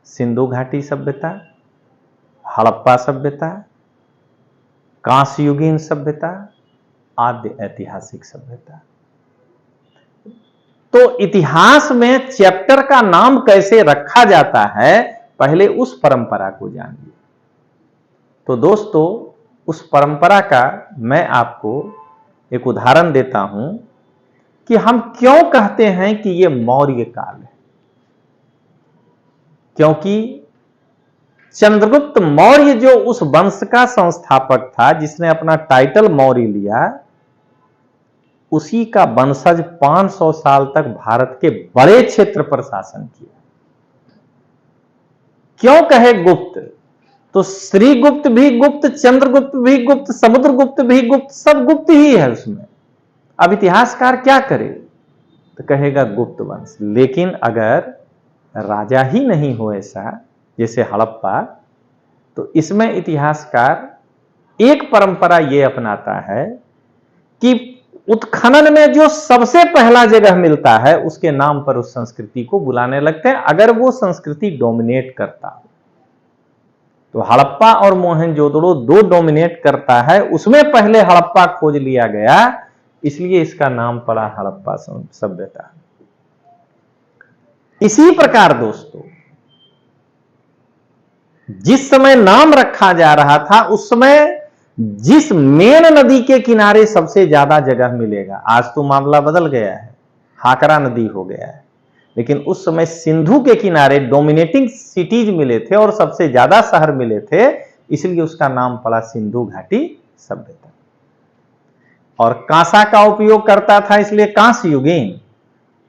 सिंधु घाटी सभ्यता, हड़प्पा सभ्यता, कांस्ययुगीन सभ्यता, आद्य ऐतिहासिक सभ्यता। तो इतिहास में चैप्टर का नाम कैसे रखा जाता है, पहले उस परंपरा को जानिए। तो दोस्तों, उस परंपरा का मैं आपको एक उदाहरण देता हूं कि हम क्यों कहते हैं कि यह मौर्य काल है। क्योंकि चंद्रगुप्त मौर्य जो उस वंश का संस्थापक था, जिसने अपना टाइटल मौर्य लिया, उसी का वंशज 500 साल तक भारत के बड़े क्षेत्र पर शासन किया। क्यों कहे गुप्त? तो श्रीगुप्त भी गुप्त, चंद्रगुप्त भी गुप्त, समुद्रगुप्त भी गुप्त, सब गुप्त ही है उसमें। अब इतिहासकार क्या करे? तो कहेगा गुप्त वंश। लेकिन अगर राजा ही नहीं हो ऐसा, जैसे हड़प्पा, तो इसमें इतिहासकार एक परंपरा यह अपनाता है कि उत्खनन में जो सबसे पहला जगह मिलता है उसके नाम पर उस संस्कृति को बुलाने लगते हैं, अगर वो संस्कृति डोमिनेट करता हो। तो हड़प्पा और मोहनजोदड़ो 2 डोमिनेट करता है, उसमें पहले हड़प्पा खोज लिया गया, इसलिए इसका नाम पड़ा हड़प्पा सभ्यता। इसी प्रकार दोस्तों, जिस समय नाम रखा जा रहा था उस समय जिस मेन नदी के किनारे सबसे ज्यादा जगह मिलेगा, आज तो मामला बदल गया है, हाकरा नदी हो गया है, लेकिन उस समय सिंधु के किनारे डोमिनेटिंग सिटीज मिले थे और सबसे ज्यादा शहर मिले थे, इसलिए उसका नाम पड़ा सिंधु घाटी सभ्यता। और कांसा का उपयोग करता था, इसलिए कांस्ययुगीन।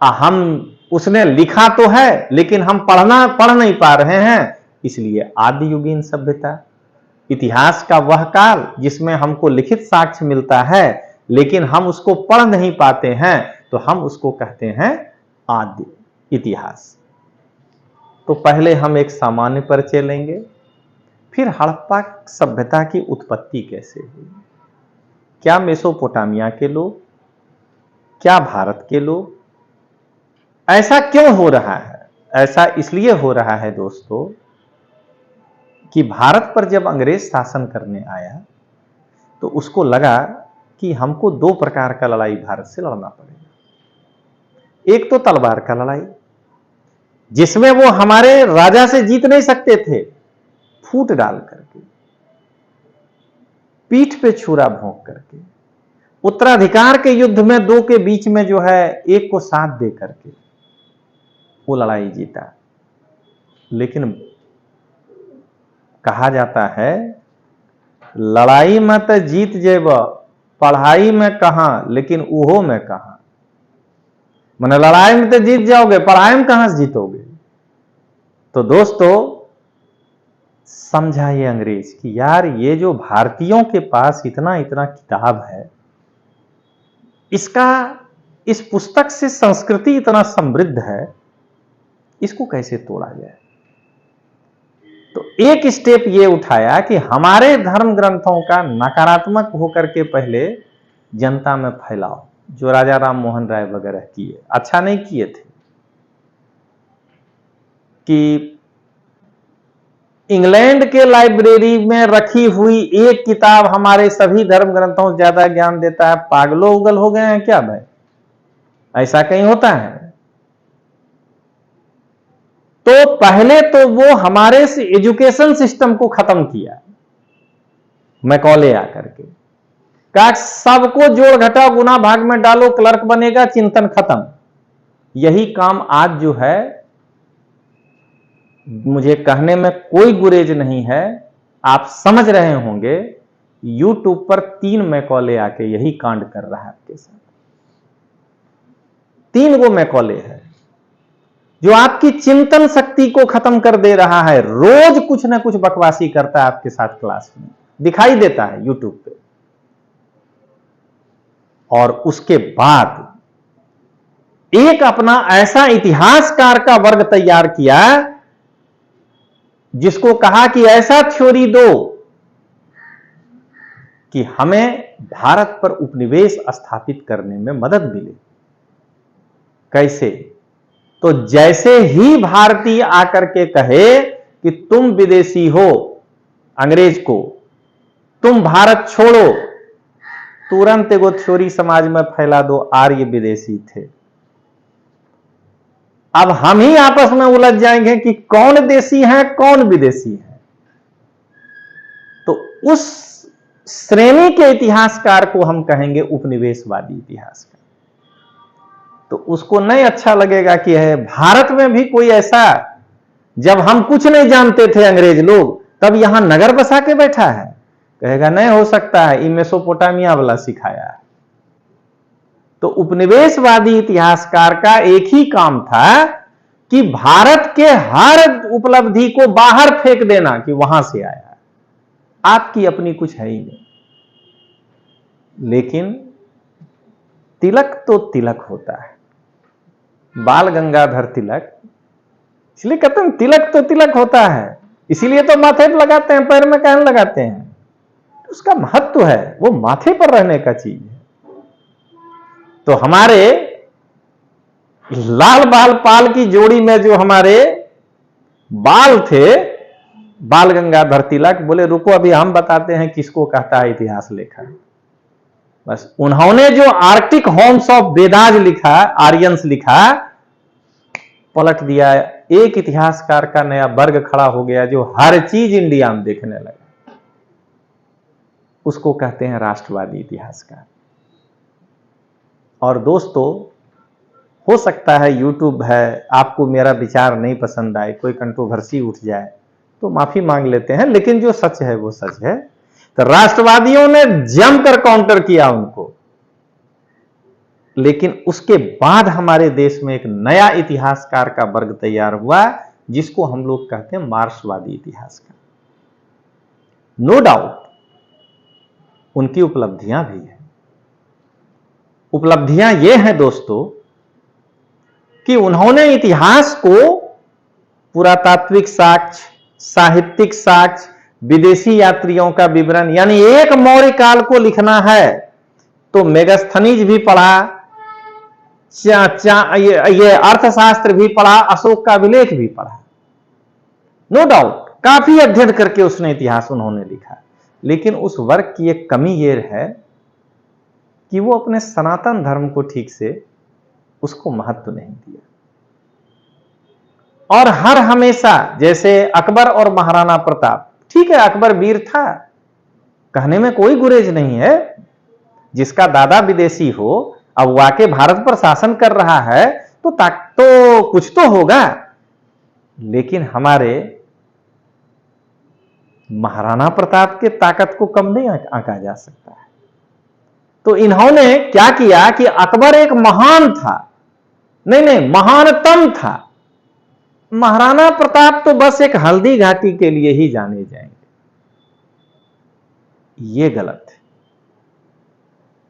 हम उसने लिखा तो है लेकिन हम पढ़ नहीं पा रहे हैं, इसलिए आदियुगीन सभ्यता। इतिहास का वह काल जिसमें हमको लिखित साक्ष्य मिलता है लेकिन हम उसको पढ़ नहीं पाते हैं, तो हम उसको कहते हैं आदि इतिहास। तो पहले हम एक सामान्य परिचय लेंगे, फिर हड़प्पा सभ्यता की उत्पत्ति कैसे हुई, क्या मेसोपोटामिया के लोग, क्या भारत के लोग, ऐसा क्यों हो रहा है। ऐसा इसलिए हो रहा है दोस्तों कि भारत पर जब अंग्रेज शासन करने आया तो उसको लगा कि हमको 2 प्रकार का लड़ाई भारत से लड़ना पड़ेगा। एक तो तलवार का लड़ाई, जिसमें वो हमारे राजा से जीत नहीं सकते थे, फूट डाल करके, पीठ पे छुरा भोंक करके, उत्तराधिकार के युद्ध में 2 के बीच में जो है एक को साथ दे करके वो लड़ाई जीता। लेकिन कहा जाता है लड़ाई में तो जीत जेब, पढ़ाई में कहां, लेकिन उहो में कहां। मैंने लड़ाई में तो जीत जाओगे, पढ़ाई में कहां से जीतोगे। तो दोस्तों समझाइए अंग्रेज कि यार ये जो भारतीयों के पास इतना इतना किताब है, इस पुस्तक से संस्कृति इतना समृद्ध है, इसको कैसे तोड़ा जाए। तो एक स्टेप ये उठाया कि हमारे धर्म ग्रंथों का नकारात्मक होकर के पहले जनता में फैलाओ, जो राजा राम मोहन राय वगैरह किए, अच्छा नहीं किए थे कि इंग्लैंड के लाइब्रेरी में रखी हुई एक किताब हमारे सभी धर्म ग्रंथों से ज्यादा ज्ञान देता है। पागलों उगल हो गए हैं क्या भाई, ऐसा कहीं होता है। तो पहले तो वो हमारे एजुकेशन सिस्टम को खत्म किया मैकॉले आकर के, कहा सबको जोड़ घटा गुना भाग में डालो, क्लर्क बनेगा, चिंतन खत्म। यही काम आज जो है, मुझे कहने में कोई गुरेज नहीं है, आप समझ रहे होंगे, यूट्यूब पर 3 मैकॉले आके यही कांड कर रहा है आपके साथ। 3 गो मैकॉले है जो आपकी चिंतन शक्ति को खत्म कर दे रहा है। रोज कुछ ना कुछ बकवासी करता है आपके साथ, क्लास में दिखाई देता है यूट्यूब पे। और उसके बाद एक अपना ऐसा इतिहासकार का वर्ग तैयार किया जिसको कहा कि ऐसा थ्योरी दो कि हमें भारत पर उपनिवेश स्थापित करने में मदद मिले। कैसे? तो जैसे ही भारतीय आकर के कहे कि तुम विदेशी हो, अंग्रेज को तुम भारत छोड़ो, तुरंत एगो थ्योरी समाज में फैला दो, आर्य विदेशी थे। अब हम ही आपस में उलझ जाएंगे कि कौन देशी है कौन विदेशी है। तो उस श्रेणी के इतिहासकार को हम कहेंगे उपनिवेशवादी इतिहासकार। तो उसको नहीं अच्छा लगेगा कि है भारत में भी कोई ऐसा, जब हम कुछ नहीं जानते थे अंग्रेज लोग, तब यहां नगर बसा के बैठा है। कहेगा नहीं हो सकता है, ये मेसोपोटामिया वाला सिखाया है। तो उपनिवेशवादी इतिहासकार का एक ही काम था कि भारत के हर उपलब्धि को बाहर फेंक देना कि वहां से आया, आपकी अपनी कुछ है ही नहीं। लेकिन तिलक तो तिलक होता है, बाल गंगाधर तिलक, इसलिए कहते हैं तिलक तो तिलक होता है, इसीलिए तो माथे पर लगाते हैं, पैर में कहने लगाते हैं। उसका महत्व है, वो माथे पर रहने का चीज है। तो हमारे लाल बाल पाल की जोड़ी में जो हमारे बाल थे, बाल गंगाधर तिलक बोले रुको अभी हम बताते हैं किसको कहता है इतिहास लेखा। बस उन्होंने जो आर्कटिक होम्स ऑफ वेदाज लिखा, आर्यंस लिखा, पलट दिया। एक इतिहासकार का नया वर्ग खड़ा हो गया जो हर चीज इंडिया में देखने लगा। उसको कहते हैं राष्ट्रवादी इतिहासकार। और दोस्तों हो सकता है यूट्यूब है, आपको मेरा विचार नहीं पसंद आए, कोई कंट्रोवर्सी उठ जाए तो माफी मांग लेते हैं, लेकिन जो सच है वो सच है। तो राष्ट्रवादियों ने जमकर काउंटर किया उनको, लेकिन उसके बाद हमारे देश में एक नया इतिहासकार का वर्ग तैयार हुआ जिसको हम लोग कहते हैं मार्क्सवादी इतिहासकार। नो डाउट उनकी उपलब्धियां भी हैं। उपलब्धियां ये हैं दोस्तों कि उन्होंने इतिहास को पुरातात्विक साक्ष्य, साहित्यिक साक्ष्य, विदेशी यात्रियों का विवरण, यानी एक मौर्य काल को लिखना है तो मेगास्थनीज भी पढ़ा, ये अर्थशास्त्र भी पढ़ा, अशोक का अभिलेख भी पढ़ा। नो डाउट काफी अध्ययन करके उसने इतिहास उन्होंने लिखा। लेकिन उस वर्ग की एक कमी यह है कि वो अपने सनातन धर्म को ठीक से उसको महत्व नहीं दिया। और हर हमेशा जैसे अकबर और महाराणा प्रताप, ठीक है अकबर वीर था, कहने में कोई गुरेज नहीं है, जिसका दादा विदेशी हो अब वाके भारत पर शासन कर रहा है तो कुछ तो होगा। लेकिन हमारे महाराणा प्रताप के ताकत को कम नहीं आंका जा सकता है। तो इन्होंने क्या किया कि अकबर एक महान था, नहीं नहीं, महानतम था। महाराणा प्रताप तो बस एक हल्दी घाटी के लिए ही जाने जाएंगे। यह गलत है,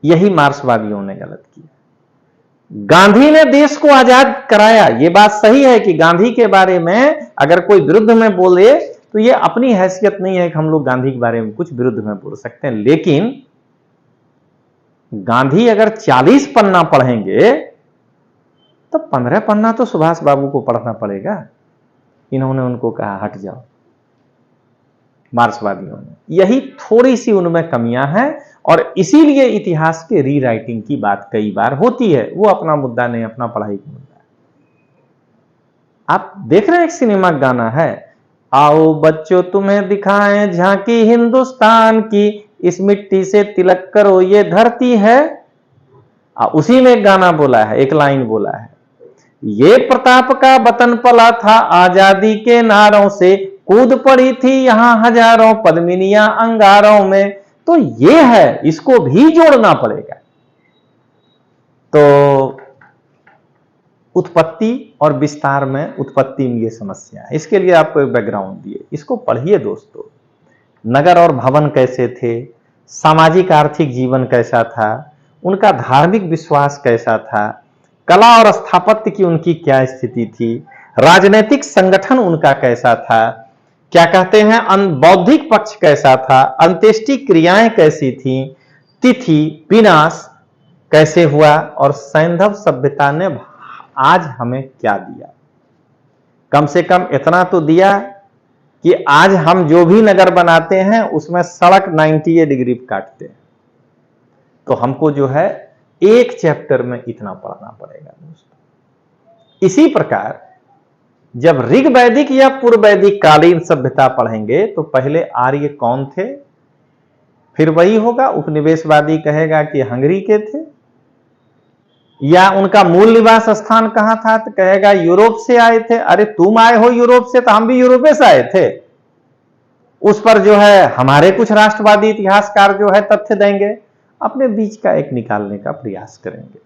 यही मार्क्सवादियों ने गलत किया। गांधी ने देश को आजाद कराया, यह बात सही है कि गांधी के बारे में अगर कोई विरुद्ध में बोले तो यह अपनी हैसियत नहीं है कि हम लोग गांधी के बारे में कुछ विरुद्ध में बोल सकते हैं। लेकिन गांधी अगर 40 पन्ना पढ़ेंगे तो 15 पन्ना तो सुभाष बाबू को पढ़ना पड़ेगा। इन्होंने उनको कहा हट जाओ, मार्क्सवादियों ने। यही थोड़ी सी उनमें कमियां हैं और इसीलिए इतिहास के रीराइटिंग की बात कई बार होती है। वो अपना मुद्दा नहीं, अपना पढ़ाई का मुद्दा है। आप देख रहे हैं एक सिनेमा गाना है, आओ बच्चों तुम्हें दिखाएं झांकी हिंदुस्तान की, इस मिट्टी से तिलक करो ये धरती है। उसी में एक गाना बोला है, एक लाइन बोला है, ये प्रताप का वतन पला था आजादी के नारों से, कूद पड़ी थी यहां हजारों पद्मिनियां अंगारों में। तो ये है, इसको भी जोड़ना पड़ेगा। तो उत्पत्ति और विस्तार में उत्पत्ति में ये समस्या है, इसके लिए आपको एक बैकग्राउंड दिए, इसको पढ़िए दोस्तों। नगर और भवन कैसे थे, सामाजिक आर्थिक जीवन कैसा था, उनका धार्मिक विश्वास कैसा था, कला और स्थापत्य की उनकी क्या स्थिति थी, राजनीतिक संगठन उनका कैसा था, क्या कहते हैं बौद्धिक पक्ष कैसा था, अंत्येष्टि क्रियाएं कैसी थी, तिथि विनाश कैसे हुआ, और सैंधव सभ्यता ने आज हमें क्या दिया। कम से कम इतना तो दिया कि आज हम जो भी नगर बनाते हैं उसमें सड़क 98 डिग्री काटते हैं। तो हमको जो है एक चैप्टर में इतना पढ़ना पड़ेगा दोस्तों। इसी प्रकार जब ऋग्वैदिक या पूर्व वैदिक कालीन सभ्यता पढ़ेंगे तो पहले आर्य कौन थे, फिर वही होगा। उपनिवेशवादी कहेगा कि हंगरी के थे, या उनका मूल निवास स्थान कहां था तो कहेगा यूरोप से आए थे। अरे तुम आए हो यूरोप से तो हम भी यूरोप से आए थे। उस पर जो है हमारे कुछ राष्ट्रवादी इतिहासकार जो है तथ्य देंगे, अपने बीच का एक निकालने का प्रयास करेंगे।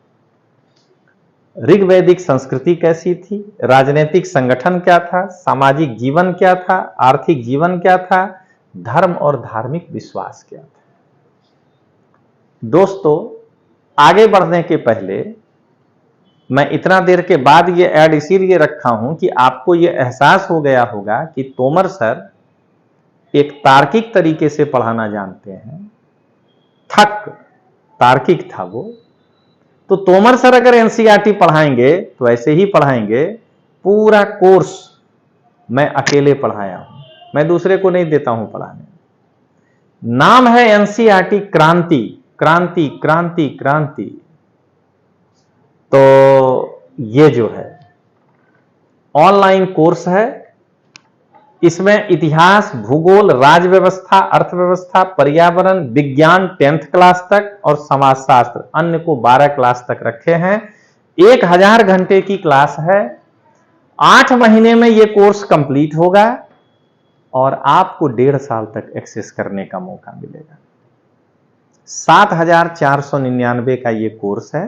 ऋग्वैदिक संस्कृति कैसी थी, राजनीतिक संगठन क्या था, सामाजिक जीवन क्या था, आर्थिक जीवन क्या था, धर्म और धार्मिक विश्वास क्या था। दोस्तों आगे बढ़ने के पहले मैं इतना देर के बाद ये ऐड इसीलिए रखा हूं कि आपको ये एहसास हो गया होगा कि तोमर सर एक तार्किक तरीके से पढ़ाना जानते हैं। तार्किक था वो। तो तोमर सर अगर एनसीईआरटी पढ़ाएंगे तो ऐसे ही पढ़ाएंगे। पूरा कोर्स मैं अकेले पढ़ाया हूं, मैं दूसरे को नहीं देता हूं पढ़ाने। नाम है एनसीईआरटी क्रांति क्रांति क्रांति क्रांति। तो ये जो है ऑनलाइन कोर्स है, इसमें इतिहास, भूगोल, राज्य व्यवस्था, अर्थव्यवस्था, पर्यावरण, विज्ञान 10th क्लास तक और समाजशास्त्र अन्य को 12 क्लास तक रखे हैं। 1000 घंटे की क्लास है। 8 महीने में यह कोर्स कंप्लीट होगा और आपको 1.5 साल तक एक्सेस करने का मौका मिलेगा। 7499 का यह कोर्स है।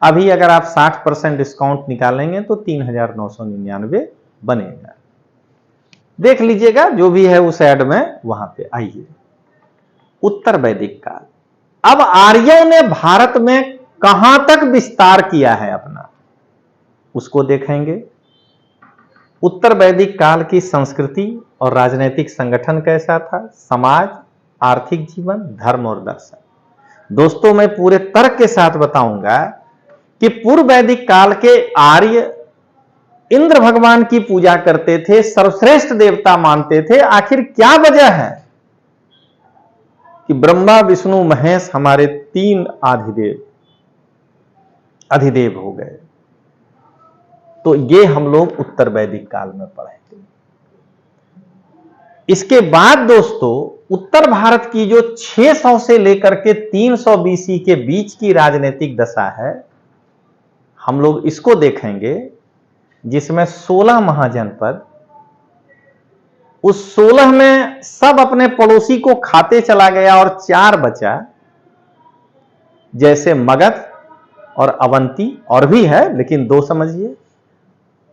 अभी अगर आप 60% डिस्काउंट निकालेंगे तो 3999 बनेगा। देख लीजिएगा जो भी है उस ऐड में, वहां पे आइए। उत्तर वैदिक काल। अब आर्यों ने भारत में कहां तक विस्तार किया है अपना, उसको देखेंगे। उत्तर वैदिक काल की संस्कृति और राजनीतिक संगठन कैसा था, समाज, आर्थिक जीवन, धर्म और दर्शन। दोस्तों मैं पूरे तर्क के साथ बताऊंगा कि पूर्व वैदिक काल के आर्य इंद्र भगवान की पूजा करते थे, सर्वश्रेष्ठ देवता मानते थे। आखिर क्या वजह है कि ब्रह्मा विष्णु महेश हमारे 3 अधिदेव हो गए? तो ये हम लोग उत्तर वैदिक काल में पढ़ेंगे। इसके बाद दोस्तों उत्तर भारत की जो 600 से लेकर के 300 BC के बीच की राजनीतिक दशा है, हम लोग इसको देखेंगे, जिसमें 16 महाजनपद, उस 16 में सब अपने पड़ोसी को खाते चला गया और 4 बचा, जैसे मगध, और अवंती और भी है, लेकिन 2 समझिए।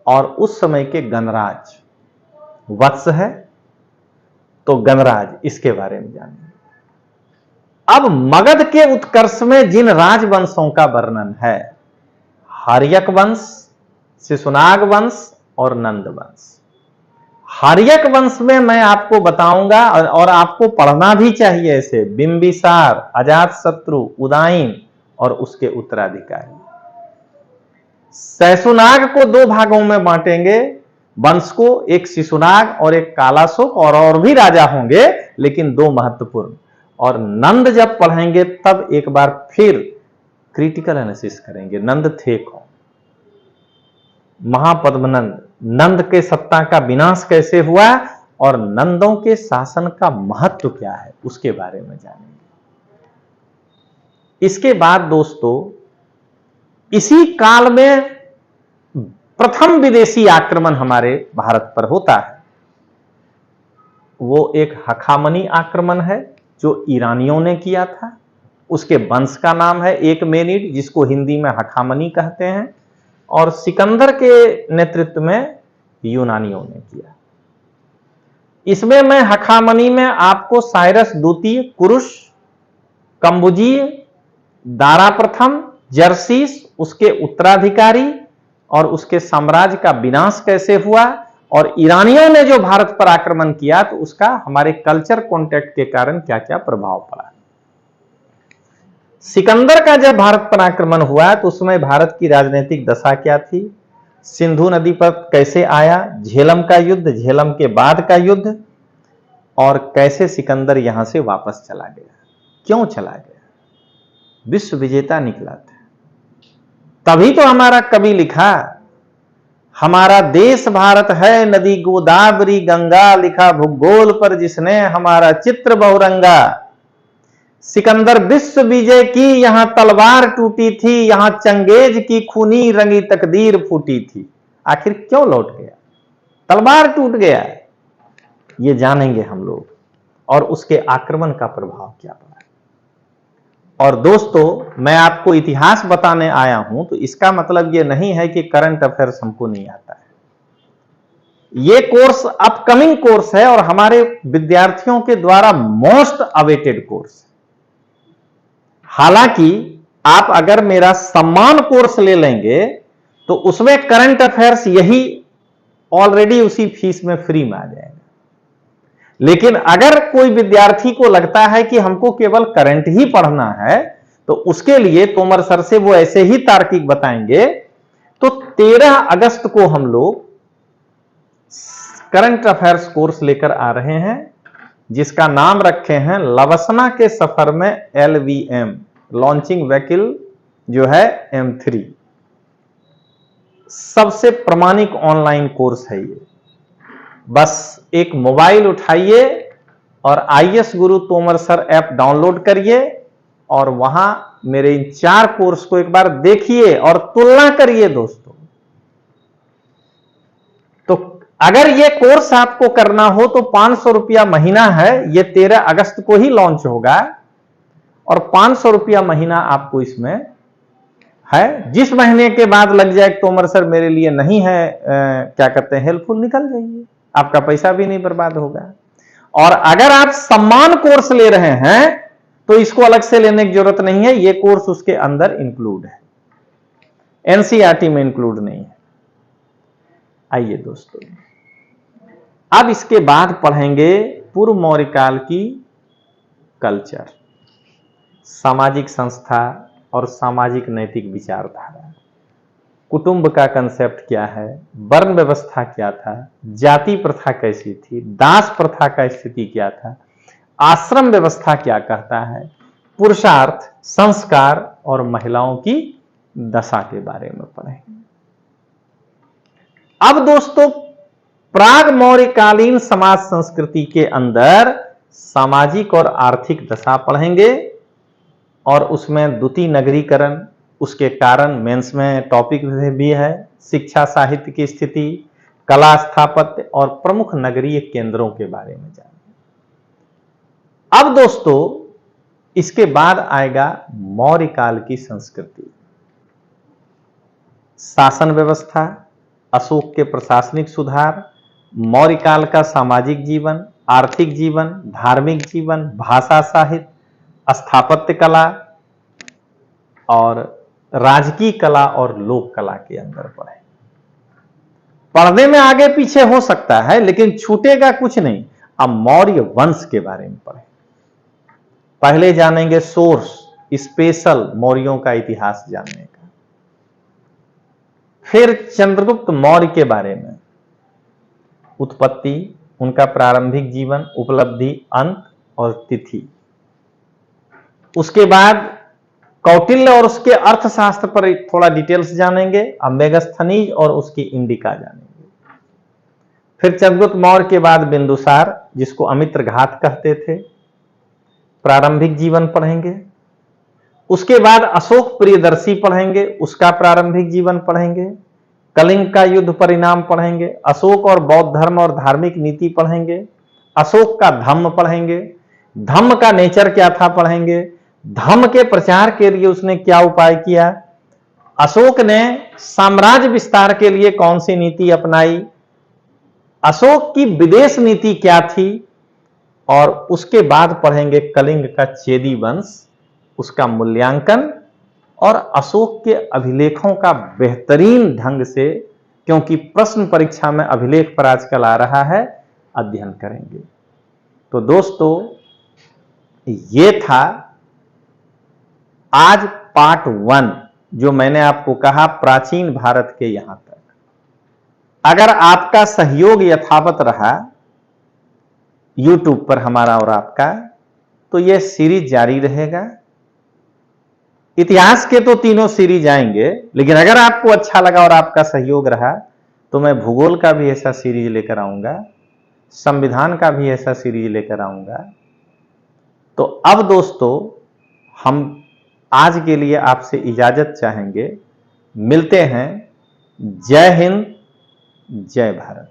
और उस समय के गणराज वत्स है, तो गणराज, इसके बारे में जानेंगे। अब मगध के उत्कर्ष में जिन राजवंशों का वर्णन है, हर्यक वंश, शिशुनाग वंश और नंद वंश। हर्यक वंश में मैं आपको बताऊंगा और आपको पढ़ना भी चाहिए ऐसे, बिंबिसार, अजातशत्रु, उदयन और उसके उत्तराधिकारी। शिशुनाग को 2 भागों में बांटेंगे वंश को, एक शिशुनाग और एक कालाशोक, और भी राजा होंगे लेकिन 2 महत्वपूर्ण। और नंद जब पढ़ेंगे तब एक बार फिर क्रिटिकल एनालिसिस करेंगे, नंद थे कौन, महापद्मनंद, नंद के सत्ता का विनाश कैसे हुआ और नंदों के शासन का महत्व क्या है, उसके बारे में जानेंगे। इसके बाद दोस्तों, इसी काल में प्रथम विदेशी आक्रमण हमारे भारत पर होता है। वो एक हखामनी आक्रमण है जो ईरानियों ने किया था। उसके वंश का नाम है एकमेनिड, जिसको हिंदी में हखामनी कहते हैं, और सिकंदर के नेतृत्व में यूनानियों ने किया। इसमें मैं हखामनी में आपको साइरस द्वितीय, कुरुश, कंबुजीय, दारा प्रथम, जर्सीस, उसके उत्तराधिकारी और उसके साम्राज्य का विनाश कैसे हुआ, और ईरानियों ने जो भारत पर आक्रमण किया तो उसका हमारे कल्चर कॉन्टेक्ट के कारण क्या क्या प्रभाव पड़ा। सिकंदर का जब भारत पर आक्रमण हुआ तो उसमें भारत की राजनीतिक दशा क्या थी, सिंधु नदी पर कैसे आया, झेलम का युद्ध, झेलम के बाद का युद्ध, और कैसे सिकंदर यहां से वापस चला गया, क्यों चला गया, विश्व विजेता निकला था। तभी तो हमारा कवि लिखा, हमारा देश भारत है नदी गोदावरी गंगा, लिखा भूगोल पर जिसने हमारा चित्र बहुरंगा। सिकंदर विश्व विजय की यहां तलवार टूटी थी, यहां चंगेज की खूनी रंगी तकदीर फूटी थी। आखिर क्यों लौट गया, तलवार टूट गया, ये जानेंगे हम लोग, और उसके आक्रमण का प्रभाव क्या पड़ा। और दोस्तों, मैं आपको इतिहास बताने आया हूं तो इसका मतलब यह नहीं है कि करंट अफेयर्स हमको नहीं आता है। यह कोर्स अपकमिंग कोर्स है और हमारे विद्यार्थियों के द्वारा मोस्ट अवेटेड कोर्स है। हालांकि आप अगर मेरा सम्मान कोर्स ले लेंगे तो उसमें करंट अफेयर्स यही ऑलरेडी उसी फीस में फ्री में आ जाएगा। लेकिन अगर कोई विद्यार्थी को लगता है कि हमको केवल करंट ही पढ़ना है तो उसके लिए तोमर सर से वो ऐसे ही तार्किक बताएंगे। तो 13 अगस्त को हम लोग करंट अफेयर्स कोर्स लेकर आ रहे हैं, जिसका नाम रखे हैं लवसना के सफर में LVM, लॉन्चिंग व्हीकल जो है M3। सबसे प्रामाणिक ऑनलाइन कोर्स है ये। बस एक मोबाइल उठाइए और IS Guru Tomar sir app download करिए और वहां मेरे इन 4 कोर्स को एक बार देखिए और तुलना करिए दोस्तों। तो अगर ये कोर्स आपको करना हो तो 500 रुपया महीना है, ये 13 अगस्त को ही लॉन्च होगा और 500 रुपया महीना आपको इसमें है। जिस महीने के बाद लग जाए तोमर सर मेरे लिए नहीं है क्या कहते हैं हेल्पफुल, निकल जाइए, आपका पैसा भी नहीं बर्बाद होगा। और अगर आप सम्मान कोर्स ले रहे हैं तो इसको अलग से लेने की जरूरत नहीं है, ये कोर्स उसके अंदर इंक्लूड है, NCERT में इंक्लूड नहीं है। आइए दोस्तों, अब इसके बाद पढ़ेंगे पूर्व मौर्य काल की कल्चर, सामाजिक संस्था और सामाजिक नैतिक विचारधारा, कुटुंब का कंसेप्ट क्या है, वर्ण व्यवस्था क्या था, जाति प्रथा कैसी थी, दास प्रथा का स्थिति क्या था, आश्रम व्यवस्था क्या कहता है, पुरुषार्थ, संस्कार और महिलाओं की दशा के बारे में पढ़ेंगे। अब दोस्तों, प्राग मौर्यकालीन समाज संस्कृति के अंदर सामाजिक और आर्थिक दशा पढ़ेंगे और उसमें द्वितीय नगरीकरण, उसके कारण मेंस में टॉपिक भी है, शिक्षा साहित्य की स्थिति, कला स्थापत्य और प्रमुख नगरीय केंद्रों के बारे में जानेंगे। अब दोस्तों, इसके बाद आएगा मौर्य काल की संस्कृति। शासन व्यवस्था, अशोक के प्रशासनिक सुधार, मौर्य काल का सामाजिक जीवन, आर्थिक जीवन, धार्मिक जीवन, भाषा साहित्य, स्थापत्य कला और राजकीय कला और लोक कला के अंदर पढ़े। पढ़ने में आगे पीछे हो सकता है लेकिन छूटेगा कुछ नहीं। अब मौर्य वंश के बारे में पढ़े। पहले जानेंगे सोर्स, स्पेशल मौर्यों का इतिहास जानने का। फिर चंद्रगुप्त मौर्य के बारे में, उत्पत्ति, उनका प्रारंभिक जीवन, उपलब्धि, अंत और तिथि। उसके बाद कौटिल्य और उसके अर्थशास्त्र पर थोड़ा डिटेल्स जानेंगे। अब मेगस्थनीज और उसकी इंडिका जानेंगे। फिर चंद्रगुप्त मौर्य के बाद बिंदुसार, जिसको अमित्र घात कहते थे, प्रारंभिक जीवन पढ़ेंगे। उसके बाद अशोक प्रियदर्शी पढ़ेंगे, उसका प्रारंभिक जीवन पढ़ेंगे। कलिंग का युद्ध परिणाम पढ़ेंगे। अशोक और बौद्ध धर्म और धार्मिक नीति पढ़ेंगे। अशोक का धम्म पढ़ेंगे। धम्म का नेचर क्या था पढ़ेंगे। धम्म के प्रचार के लिए उसने क्या उपाय किया। अशोक ने साम्राज्य विस्तार के लिए कौन सी नीति अपनाई। अशोक की विदेश नीति क्या थी। और उसके बाद पढ़ेंगे कलिंग का चेदी वंश, उसका मूल्यांकन और अशोक के अभिलेखों का बेहतरीन ढंग से, क्योंकि प्रश्न परीक्षा में अभिलेख पर आजकल आ रहा है, अध्ययन करेंगे। तो दोस्तों, ये था आज पार्ट 1 जो मैंने आपको कहा प्राचीन भारत के यहां तक। अगर आपका सहयोग यथावत रहा YouTube पर हमारा और आपका, तो यह सीरीज जारी रहेगा। इतिहास के तो तीनों सीरीज आएंगे, लेकिन अगर आपको अच्छा लगा और आपका सहयोग रहा तो मैं भूगोल का भी ऐसा सीरीज लेकर आऊंगा, संविधान का भी ऐसा सीरीज लेकर आऊंगा। तो अब दोस्तों, हम आज के लिए आपसे इजाजत चाहेंगे। मिलते हैं। जय हिंद, जय भारत।